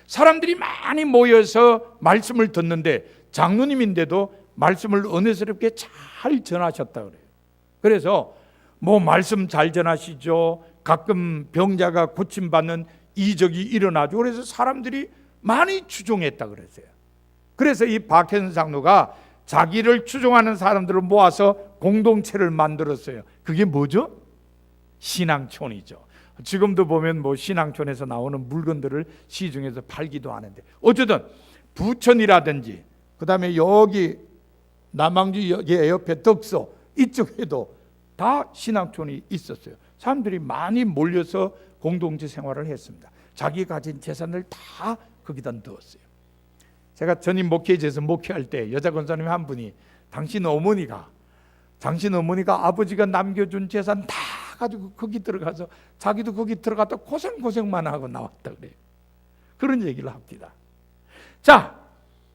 사람들이 많이 모여서 말씀을 듣는데 장로님인데도 말씀을 은혜스럽게 잘 전하셨다 그래요. 그래서 말씀 잘 전하시죠. 가끔 병자가 고침받는 이적이 일어나죠. 그래서 사람들이 많이 추종했다 그랬어요. 그래서 이 박혜선 장로가 자기를 추종하는 사람들을 모아서 공동체를 만들었어요. 그게 뭐죠? 신앙촌이죠. 지금도 보면 신앙촌에서 나오는 물건들을 시중에서 팔기도 하는데 어쨌든 부천이라든지 그 다음에 여기 남항주 옆에 덕소 이쪽에도 다 신앙촌이 있었어요. 사람들이 많이 몰려서 공동체 생활을 했습니다. 자기 가진 재산을 다 거기다 넣었어요. 제가 전임 목회지에서 목회할 때 여자 권사님 한 분이 당신 어머니가 아버지가 남겨준 재산 다 가지고 거기 들어가서 자기도 거기 들어갔다 고생만 하고 나왔다 그래요. 그런 얘기를 합니다. 자,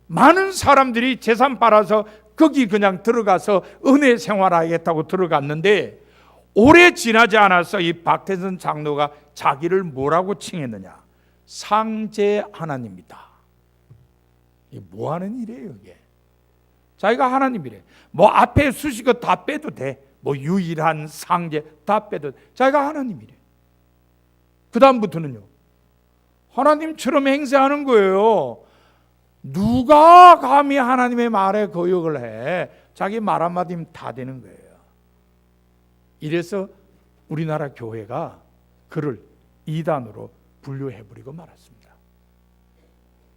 많은 사람들이 재산 빨아서 거기 그냥 들어가서 은혜 생활하겠다고 들어갔는데 오래 지나지 않아서 이 박태선 장로가 자기를 뭐라고 칭했느냐? 상제 하나님이다. 이게 뭐 하는 일이에요, 이게? 자기가 하나님이래. 앞에 수식어 다 빼도 돼. 유일한 상제 다 빼도 돼. 자기가 하나님이래. 그 다음부터는요, 하나님처럼 행세하는 거예요. 누가 감히 하나님의 말에 거역을 해? 자기 말 한마디면 다 되는 거예요. 이래서 우리나라 교회가 그를 이단으로 분류해버리고 말았습니다.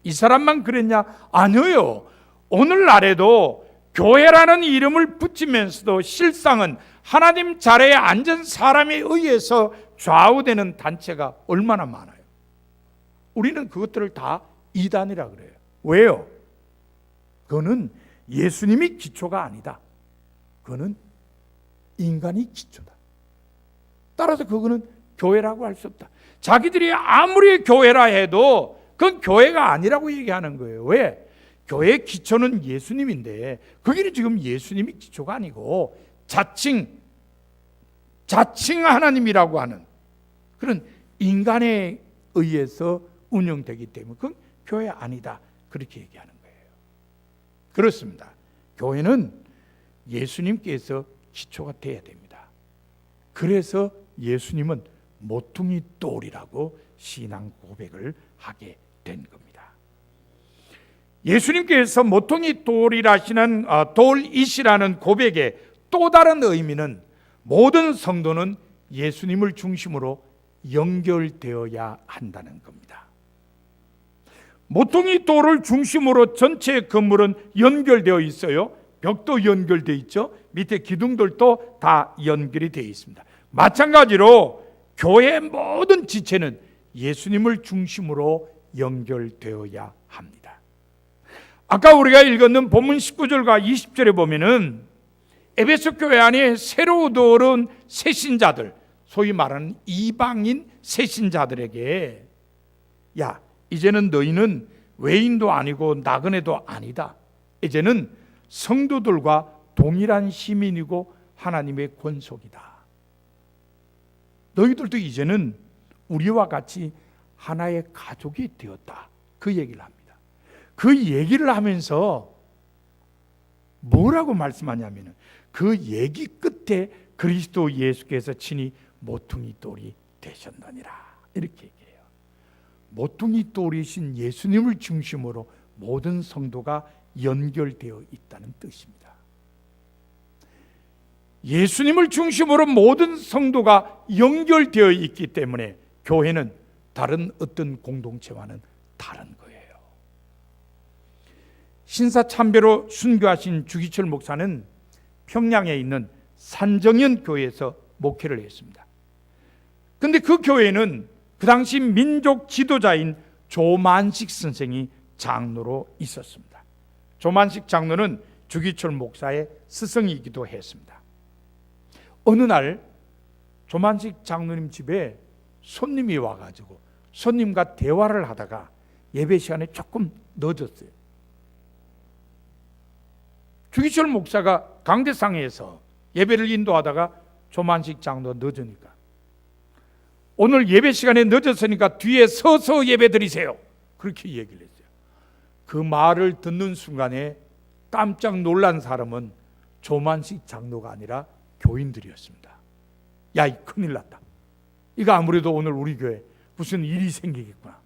이 사람만 그랬냐? 아니에요. 오늘날에도 교회라는 이름을 붙이면서도 실상은 하나님 자리에 앉은 사람에 의해서 좌우되는 단체가 얼마나 많아요. 우리는 그것들을 다 이단이라 그래요. 왜요? 그거는 예수님이 기초가 아니다. 그거는 인간이 기초다. 따라서 그거는 교회라고 할 수 없다. 자기들이 아무리 교회라 해도 그건 교회가 아니라고 얘기하는 거예요. 왜? 교회의 기초는 예수님인데 거기는 지금 예수님이 기초가 아니고 자칭 하나님이라고 하는 그런 인간에 의해서 운영되기 때문에 그건 교회 아니다. 그렇게 얘기하는 거예요. 그렇습니다. 교회는 예수님께서 기초가 돼야 됩니다. 그래서 예수님은 모퉁이 돌이라고 신앙 고백을 하게 된 겁니다. 예수님께서 모퉁이 돌이라시는 돌이시라는 고백의 또 다른 의미는 모든 성도는 예수님을 중심으로 연결되어야 한다는 겁니다. 모퉁이 돌을 중심으로 전체 건물은 연결되어 있어요. 벽도 연결되어 있죠. 밑에 기둥들도 다 연결이 되어 있습니다. 마찬가지로 교회의 모든 지체는 예수님을 중심으로 연결되어야 합니다. 아까 우리가 읽었는 본문 19절과 20절에 보면은 에베소 교회 안에 새로 들어온 새신자들, 소위 말하는 이방인 새신자들에게 야, 이제는 너희는 외인도 아니고 나그네도 아니다. 이제는 성도들과 동일한 시민이고 하나님의 권속이다. 너희들도 이제는 우리와 같이 하나의 가족이 되었다. 그 얘기를 합니다. 그 얘기를 하면서 뭐라고 말씀하냐면 그 얘기 끝에 그리스도 예수께서 친히 모퉁이 돌이 되셨느니라 이렇게 얘기해요. 모퉁이 돌이신 예수님을 중심으로 모든 성도가 연결되어 있다는 뜻입니다. 예수님을 중심으로 모든 성도가 연결되어 있기 때문에 교회는 다른 어떤 공동체와는 다른 거예요. 신사참배로 순교하신 주기철 목사는 평양에 있는 산정연 교회에서 목회를 했습니다. 그런데 그 교회는 그 당시 민족 지도자인 조만식 선생이 장로로 있었습니다. 조만식 장로는 주기철 목사의 스승이기도 했습니다. 어느 날 조만식 장로님 집에 손님이 와가지고 손님과 대화를 하다가 예배 시간에 조금 늦었어요. 주기철 목사가 강대상에서 예배를 인도하다가 조만식 장로 늦으니까 오늘 예배 시간에 늦었으니까 뒤에 서서 예배 드리세요. 그렇게 얘기를 했어요. 그 말을 듣는 순간에 깜짝 놀란 사람은 조만식 장로가 아니라 교인들이었습니다. 야, 이 큰일 났다. 이거 아무래도 오늘 우리 교회 무슨 일이 생기겠구나.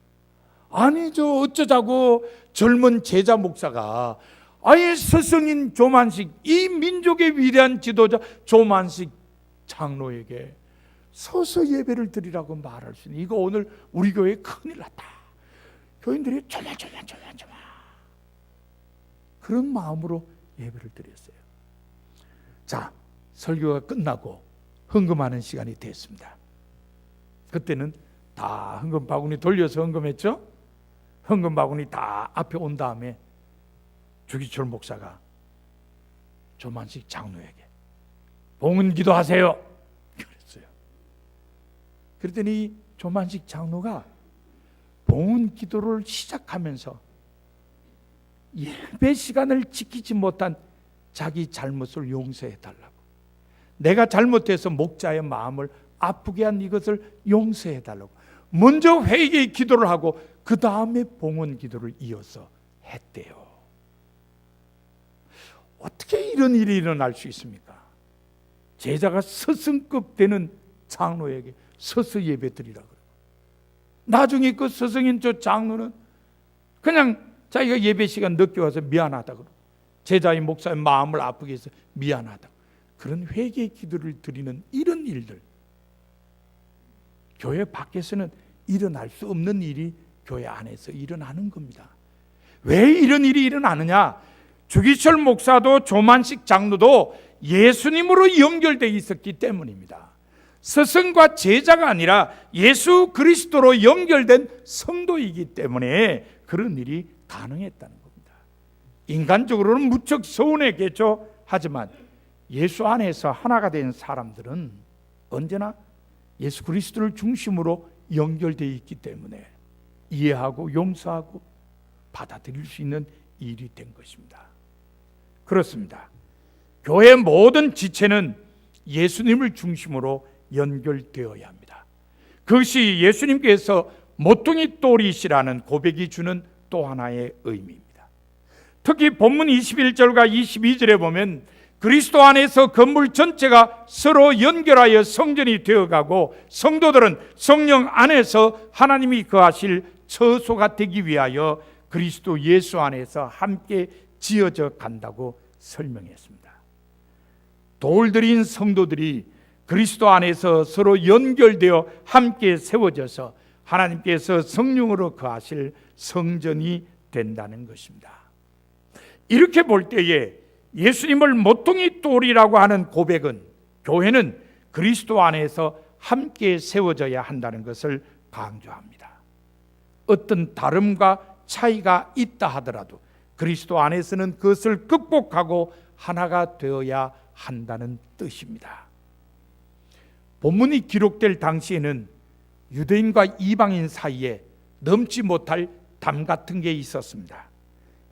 아니 저 어쩌자고 젊은 제자 목사가 아예 스승인 조만식, 이 민족의 위대한 지도자 조만식 장로에게 서서 예배를 드리라고 말할 수 있는 이거 오늘 우리 교회에 큰일 났다. 교인들이 조마조마 그런 마음으로 예배를 드렸어요. 자, 설교가 끝나고 헌금하는 시간이 됐습니다. 그때는 다 헌금 바구니 돌려서 헌금했죠. 헌금 바구니 다 앞에 온 다음에 주기철 목사가 조만식 장로에게 봉헌 기도하세요 그랬어요. 그랬더니 조만식 장로가 봉헌 기도를 시작하면서 예배 시간을 지키지 못한 자기 잘못을 용서해 달라고, 내가 잘못해서 목자의 마음을 아프게 한 이것을 용서해 달라고 먼저 회개의 기도를 하고 그 다음에 봉헌 기도를 이어서 했대요. 어떻게 이런 일이 일어날 수 있습니까? 제자가 스승급 되는 장로에게 서서 예배 드리라고 그러고 나중에 그 스승인 저 장로는 그냥 자기가 예배 시간 늦게 와서 미안하다고 그러고 제자의 목사의 마음을 아프게 해서 미안하다고, 그런 회개의 기도를 드리는 이런 일들, 교회 밖에서는 일어날 수 없는 일이 교회 안에서 일어나는 겁니다. 왜 이런 일이 일어나느냐? 주기철 목사도 조만식 장로도 예수님으로 연결되어 있었기 때문입니다. 스승과 제자가 아니라 예수 그리스도로 연결된 성도이기 때문에 그런 일이 가능했다는 겁니다. 인간적으로는 무척 서운했겠죠. 하지만 예수 안에서 하나가 된 사람들은 언제나 예수 그리스도를 중심으로 연결되어 있기 때문에 이해하고 용서하고 받아들일 수 있는 일이 된 것입니다. 그렇습니다. 교회의 모든 지체는 예수님을 중심으로 연결되어야 합니다. 그것이 예수님께서 모퉁이 돌이시라는 고백이 주는 또 하나의 의미입니다. 특히 본문 21절과 22절에 보면 그리스도 안에서 건물 전체가 서로 연결하여 성전이 되어가고 성도들은 성령 안에서 하나님이 거하실 처소가 되기 위하여 그리스도 예수 안에서 함께 지어져 간다고 설명했습니다. 돌들인 성도들이 그리스도 안에서 서로 연결되어 함께 세워져서 하나님께서 성령으로 거하실 성전이 된다는 것입니다. 이렇게 볼 때에 예수님을 모퉁이 돌이라고 하는 고백은 교회는 그리스도 안에서 함께 세워져야 한다는 것을 강조합니다. 어떤 다름과 차이가 있다 하더라도 그리스도 안에서는 그것을 극복하고 하나가 되어야 한다는 뜻입니다. 본문이 기록될 당시에는 유대인과 이방인 사이에 넘지 못할 담 같은 게 있었습니다.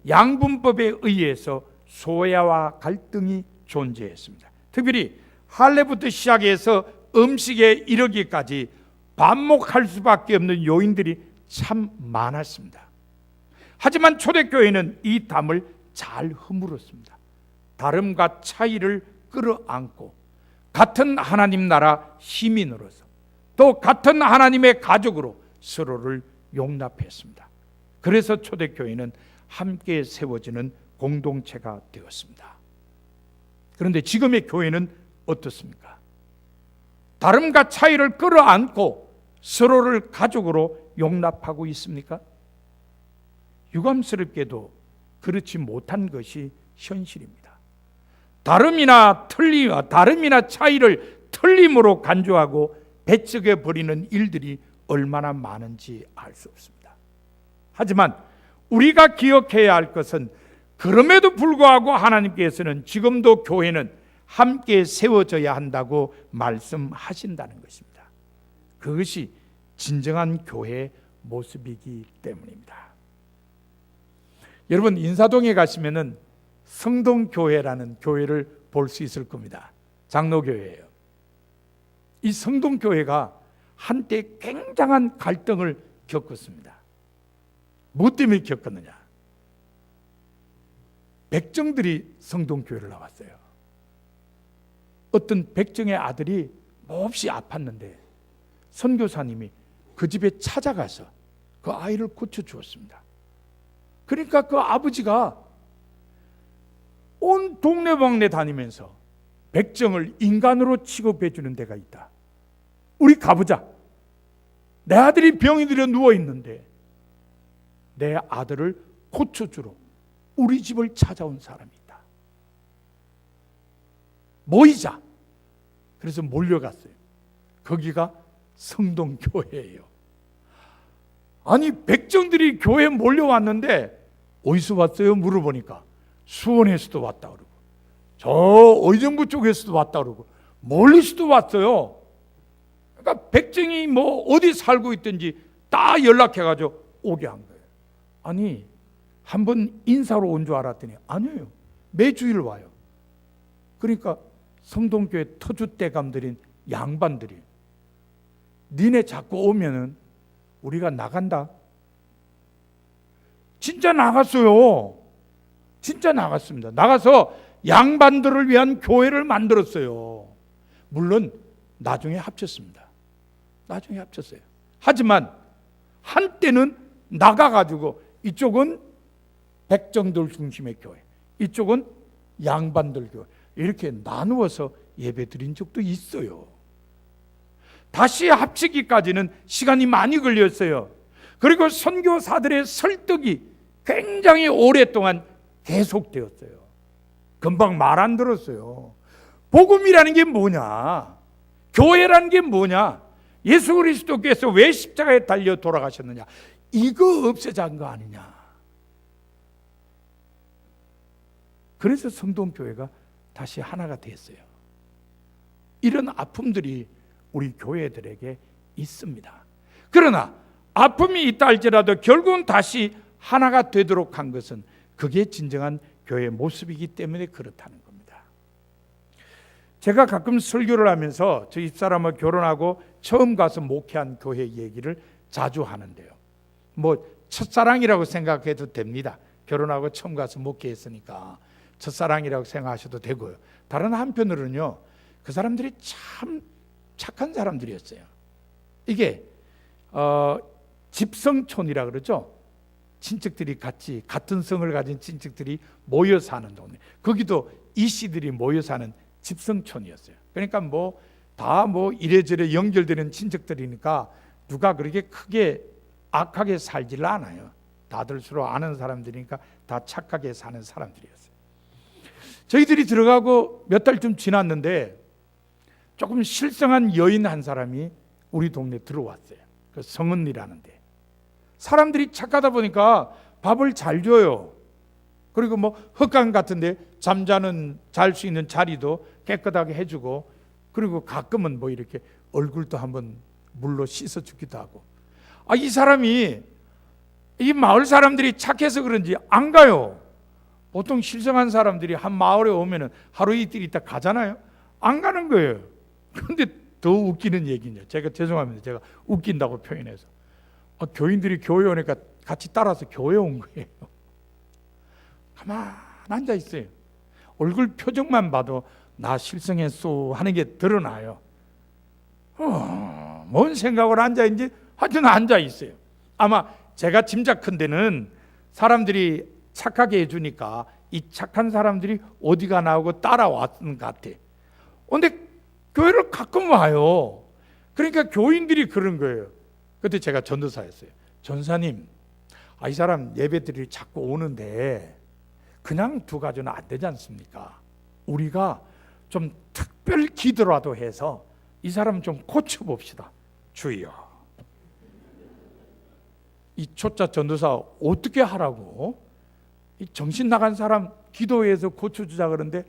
양분법에 의해서 소외와 갈등이 존재했습니다. 특별히 할례부터 시작해서 음식에 이르기까지 반목할 수밖에 없는 요인들이 참 많았습니다. 하지만 초대교회는 이 담을 잘 허물었습니다. 다름과 차이를 끌어안고 같은 하나님 나라 시민으로서 또 같은 하나님의 가족으로 서로를 용납했습니다. 그래서 초대교회는 함께 세워지는 공동체가 되었습니다. 그런데 지금의 교회는 어떻습니까? 다름과 차이를 끌어안고 서로를 가족으로 용납하고 있습니까? 유감스럽게도 그렇지 못한 것이 현실입니다. 다름이나 차이를 틀림으로 간주하고 배척해 버리는 일들이 얼마나 많은지 알 수 없습니다. 하지만 우리가 기억해야 할 것은 그럼에도 불구하고 하나님께서는 지금도 교회는 함께 세워져야 한다고 말씀하신다는 것입니다. 그것이 진정한 교회의 모습이기 때문입니다. 여러분, 인사동에 가시면은 성동교회라는 교회를 볼 수 있을 겁니다. 장로교회예요. 이 성동교회가 한때 굉장한 갈등을 겪었습니다. 뭐 때문에 겪었느냐? 백정들이 성동교회를 나왔어요. 어떤 백정의 아들이 몹시 아팠는데 선교사님이 그 집에 찾아가서 그 아이를 고쳐주었습니다. 그러니까 그 아버지가 온 동네방네 다니면서 백정을 인간으로 취급해 주는 데가 있다. 우리 가보자. 내 아들이 병이 들어 누워있는데 내 아들을 고쳐주러 우리 집을 찾아온 사람이 있다. 모이자. 그래서 몰려갔어요. 거기가 성동교회예요. 아니, 백정들이 교회에 몰려왔는데 어디서 왔어요? 물어보니까 수원에서도 왔다 그러고 저 의정부 쪽에서도 왔다 그러고 멀리서도 왔어요. 그러니까 백정이 뭐 어디 살고 있든지 다 연락해가지고 오게 한 거예요. 아니, 한번 인사로 온 줄 알았더니 아니에요. 매주일 와요. 그러니까 성동교회 터줏대감들인 양반들이 니네 자꾸 오면은 우리가 나간다. 진짜 나갔어요. 진짜 나갔습니다. 나가서 양반들을 위한 교회를 만들었어요. 물론 나중에 합쳤습니다. 나중에 합쳤어요. 하지만 한때는 나가가지고 이쪽은 백정들 중심의 교회, 이쪽은 양반들 교회, 이렇게 나누어서 예배 드린 적도 있어요. 다시 합치기까지는 시간이 많이 걸렸어요. 그리고 선교사들의 설득이 굉장히 오랫동안 계속되었어요. 금방 말 안 들었어요. 복음이라는 게 뭐냐? 교회라는 게 뭐냐? 예수 그리스도께서 왜 십자가에 달려 돌아가셨느냐? 이거 없애자는 거 아니냐? 그래서 성동교회가 다시 하나가 됐어요. 이런 아픔들이 우리 교회들에게 있습니다. 그러나 아픔이 있다 할지라도 결국은 다시 하나가 되도록 한 것은 그게 진정한 교회의 모습이기 때문에 그렇다는 겁니다. 제가 가끔 설교를 하면서 저 집사람과 결혼하고 처음 가서 목회한 교회 얘기를 자주 하는데요. 뭐 첫사랑이라고 생각해도 됩니다. 결혼하고 처음 가서 목회했으니까 첫사랑이라고 생각하셔도 되고요. 다른 한편으로는요, 그 사람들이 참 착한 사람들이었어요. 이게 집성촌이라 그러죠. 친척들이 같이 같은 성을 가진 친척들이 모여 사는 동네. 거기도 이씨들이 모여 사는 집성촌이었어요. 그러니까 다 이래저래 연결되는 친척들이니까 누가 그렇게 크게 악하게 살질 않아요. 다들 서로 아는 사람들이니까 다 착하게 사는 사람들이었어요. 저희들이 들어가고 몇 달쯤 지났는데 조금 실성한 여인 한 사람이 우리 동네에 들어왔어요. 그 성은이라는데 사람들이 착하다 보니까 밥을 잘 줘요. 그리고 헛간 같은데 잘 수 있는 자리도 깨끗하게 해주고, 그리고 가끔은 이렇게 얼굴도 한번 물로 씻어 주기도 하고. 이 사람이 이 마을 사람들이 착해서 그런지 안 가요. 보통 실성한 사람들이 한 마을에 오면은 하루 이틀 있다 가잖아요. 안 가는 거예요. 그런데 더 웃기는 얘기냐, 제가 죄송합니다. 제가 웃긴다고 표현해서 교인들이 교회 오니까 같이 따라서 교회 온 거예요. 가만 앉아 있어요. 얼굴 표정만 봐도 나 실성했소 하는 게 드러나요. 뭔 생각을 앉아있는지 하여튼 앉아 있어요. 아마 제가 짐작컨대는 사람들이 착하게 해주니까 이 착한 사람들이 어디가 나오고 따라왔는 것 같아. 근데 교회를 가끔 와요. 그러니까 교인들이 그런 거예요. 그때 제가 전도사였어요. 전사님, 이 사람 예배들이 자꾸 오는데 그냥 두가지는 안 되지 않습니까? 우리가 좀 특별 기도라도 해서 이 사람 좀 고쳐봅시다. 주여, 이 초짜 전도사 어떻게 하라고? 이 정신 나간 사람 기도해서 고쳐주자 그러는데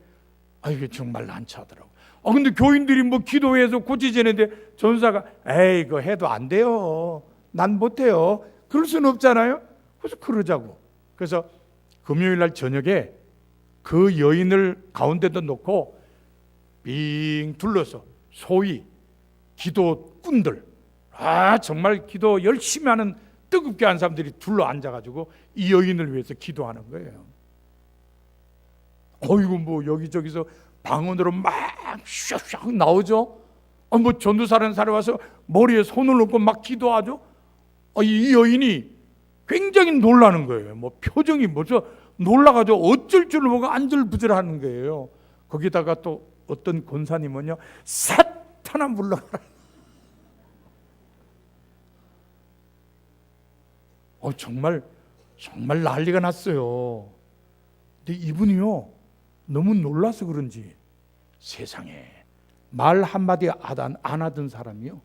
이게 정말 난처하더라고. 근데 교인들이 기도해서 고치자는데 전도사가 에이 그거 해도 안 돼요. 난 못해요. 그럴 수는 없잖아요. 그래서 그러자고. 그래서 금요일 날 저녁에 그 여인을 가운데도 놓고 빙 둘러서 소위 기도꾼들, 정말 기도 열심히 하는 뜨겁게 한 사람들이 둘러 앉아가지고 이 여인을 위해서 기도하는 거예요. 어이구 여기저기서 방언으로 막 샥샥 나오죠. 전도사라는 사람이 와서 머리에 손을 놓고 막 기도하죠. 이 여인이 굉장히 놀라는 거예요. 표정이 놀라가지고 어쩔 줄 모르고 안절부절하는 거예요. 거기다가 또 어떤 권사님은요, 사탄아 물러가라. 정말 난리가 났어요. 근데 이분이요, 너무 놀라서 그런지 세상에 말 한마디 안 하던 사람이요,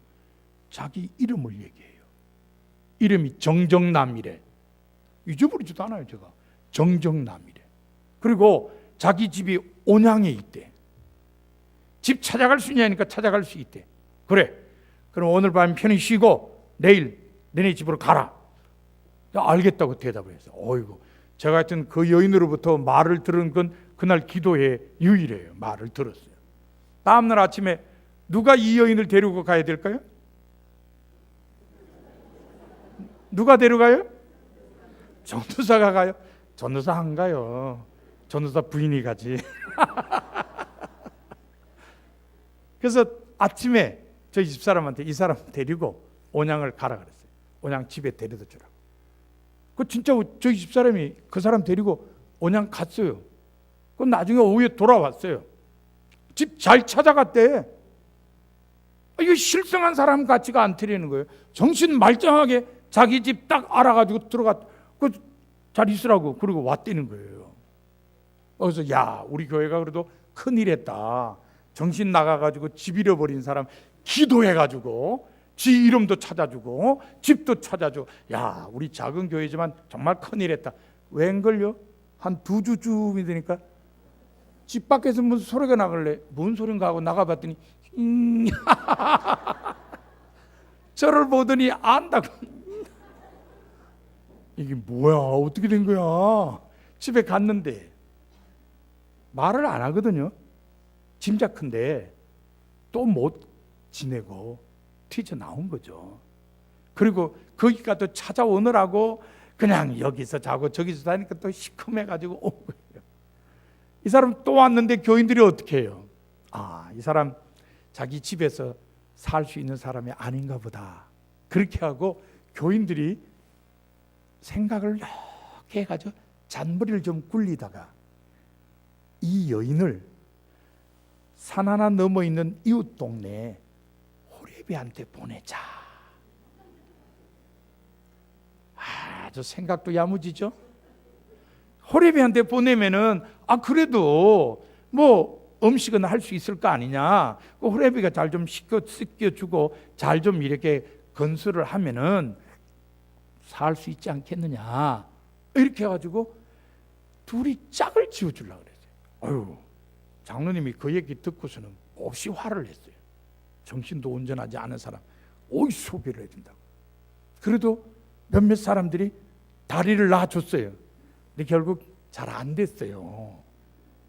자기 이름을 얘기해요. 이름이 정정남이래. 잊어버리지도 않아요. 제가 정정남이래. 그리고 자기 집이 온양에 있대. 집 찾아갈 수 있냐니까 찾아갈 수 있대. 그래, 그럼 오늘 밤 편히 쉬고 내일 너네 집으로 가라. 알겠다고 대답을 했어. 어이구, 제가 하여튼 그 여인으로부터 말을 들은 건 그날 기도회 유일해요. 말을 들었어요. 다음날 아침에 누가 이 여인을 데리고 가야 될까요? 누가 데려가요? 전도사가 가요? 전도사 안 가요. 전도사 부인이 가지. 그래서 아침에 저희 집사람한테 이 사람 데리고 온양을 가라 그랬어요. 온양 집에 데려다 주라고. 진짜 저희 집사람이 그 사람 데리고 온양 갔어요. 그럼 나중에 오후에 돌아왔어요. 집 잘 찾아갔대. 이거 실성한 사람 같지가 않더라는 거예요. 정신 말짱하게 자기 집 딱 알아가지고 들어갔. 잘 있으라고. 그리고 왔다는 거예요. 그래서 야, 우리 교회가 그래도 큰일했다. 정신 나가가지고 집 잃어버린 사람 기도해가지고 지 이름도 찾아주고 집도 찾아주고, 야, 우리 작은 교회지만 정말 큰일했다. 웬걸요? 한 2주쯤이 되니까 집 밖에서 무슨 소리가 나길래 뭔 소린가 하고 나가봤더니 저를 보더니 안다고. 이게 뭐야, 어떻게 된 거야? 집에 갔는데 말을 안 하거든요. 짐작컨대 또 못 지내고 튀쳐나온 거죠. 그리고 거기가 또 찾아오느라고 그냥 여기서 자고 저기서 자니까 또 시커매가지고 온 거예요. 이 사람 또 왔는데 교인들이 어떻게 해요? 이 사람 자기 집에서 살 수 있는 사람이 아닌가 보다. 그렇게 하고 교인들이 생각을 이렇게 해가지고 잔머리를 좀 굴리다가 이 여인을 산 하나 넘어 있는 이웃 동네에 호레비한테 보내자. 저 생각도 야무지죠? 호레비한테 보내면은 그래도 뭐 음식은 할 수 있을 거 아니냐. 호레비가 잘 좀 씻겨주고 잘 좀 이렇게 건설을 하면은 살 수 있지 않겠느냐. 이렇게 해가지고 둘이 짝을 지어주려고 그랬어요. 장로님이 그 얘기 듣고서는 몹시 화를 냈어요. 정신도 온전하지 않은 사람 오이 소비를 해준다고. 그래도 몇몇 사람들이 다리를 놔줬어요. 근데 결국 잘 안 됐어요.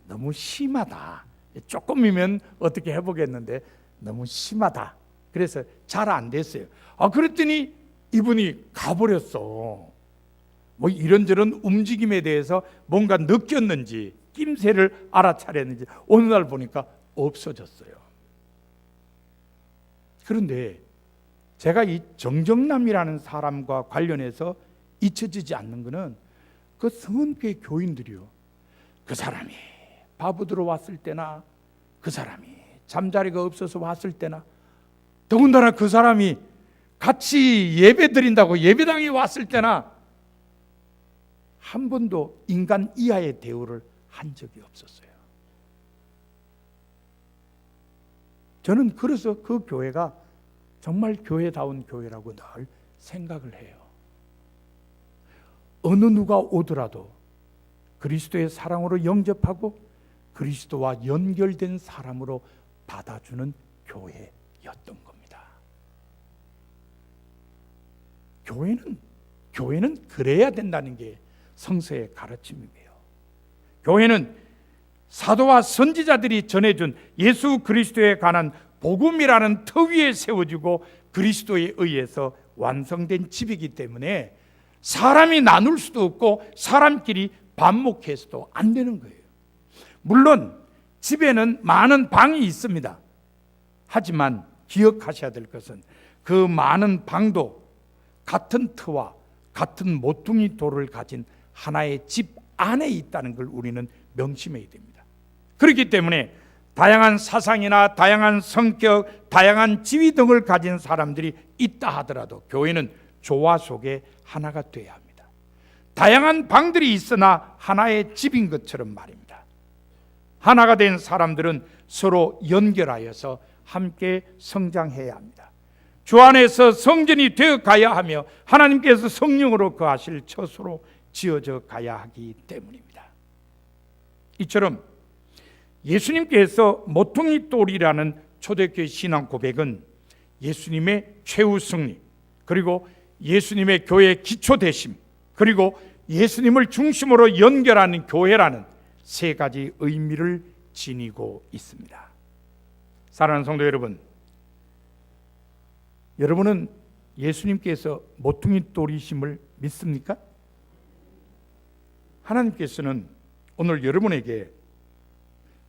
너무 심하다. 조금이면 어떻게 해보겠는데 너무 심하다. 그래서 잘 안 됐어요. 그랬더니 이분이 가버렸어. 뭐 이런저런 움직임에 대해서 뭔가 느꼈는지 낌새를 알아차렸는지 어느 날 보니까 없어졌어요. 그런데 제가 이 정정남이라는 사람과 관련해서 잊혀지지 않는 것은 그 성은교회 교인들이요, 그 사람이 바보 들어왔을 때나 그 사람이 잠자리가 없어서 왔을 때나 더군다나 그 사람이 같이 예배 드린다고 예배당에 왔을 때나 한 번도 인간 이하의 대우를 한 적이 없었어요. 저는 그래서 그 교회가 정말 교회다운 교회라고 늘 생각을 해요. 어느 누가 오더라도 그리스도의 사랑으로 영접하고 그리스도와 연결된 사람으로 받아주는 교회였던 겁니다. 교회는 그래야 된다는 게 성서의 가르침이에요. 교회는 사도와 선지자들이 전해준 예수 그리스도에 관한 복음이라는 터 위에 세워지고 그리스도에 의해서 완성된 집이기 때문에 사람이 나눌 수도 없고 사람끼리 반목해서도 안 되는 거예요. 물론 집에는 많은 방이 있습니다. 하지만 기억하셔야 될 것은 그 많은 방도 같은 터와 같은 모퉁이 돌을 가진 하나의 집 안에 있다는 걸 우리는 명심해야 됩니다. 그렇기 때문에 다양한 사상이나 다양한 성격, 다양한 지위 등을 가진 사람들이 있다 하더라도 교회는 조화 속에 하나가 되어야 합니다. 다양한 방들이 있으나 하나의 집인 것처럼 말입니다. 하나가 된 사람들은 서로 연결하여서 함께 성장해야 합니다. 주 안에서 성전이 되어 가야 하며 하나님께서 성령으로 거하실 처소로 지어져 가야 하기 때문입니다. 이처럼 예수님께서 모퉁이 돌이라는 초대교회 신앙 고백은 예수님의 최후 승리, 그리고 예수님의 교회의 기초 되심, 그리고 예수님을 중심으로 연결하는 교회라는 세 가지 의미를 지니고 있습니다. 사랑하는 성도 여러분, 여러분은 예수님께서 모퉁이 돌이심을 믿습니까? 하나님께서는 오늘 여러분에게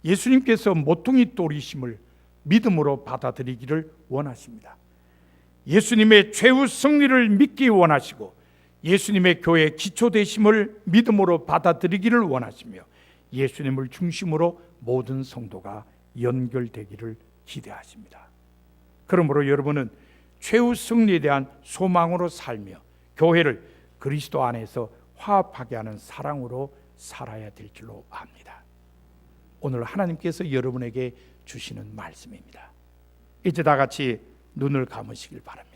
예수님께서 모퉁이 돌이심을 믿음으로 받아들이기를 원하십니다. 예수님의 최후 승리를 믿기 원하시고 예수님의 교회 기초 되심을 믿음으로 받아들이기를 원하시며 예수님을 중심으로 모든 성도가 연결되기를 기대하십니다. 그러므로 여러분은 최후 승리에 대한 소망으로 살며 교회를 그리스도 안에서 화합하게 하는 사랑으로 살아야 될 줄로 압니다. 오늘 하나님께서 여러분에게 주시는 말씀입니다. 이제 다 같이 눈을 감으시길 바랍니다.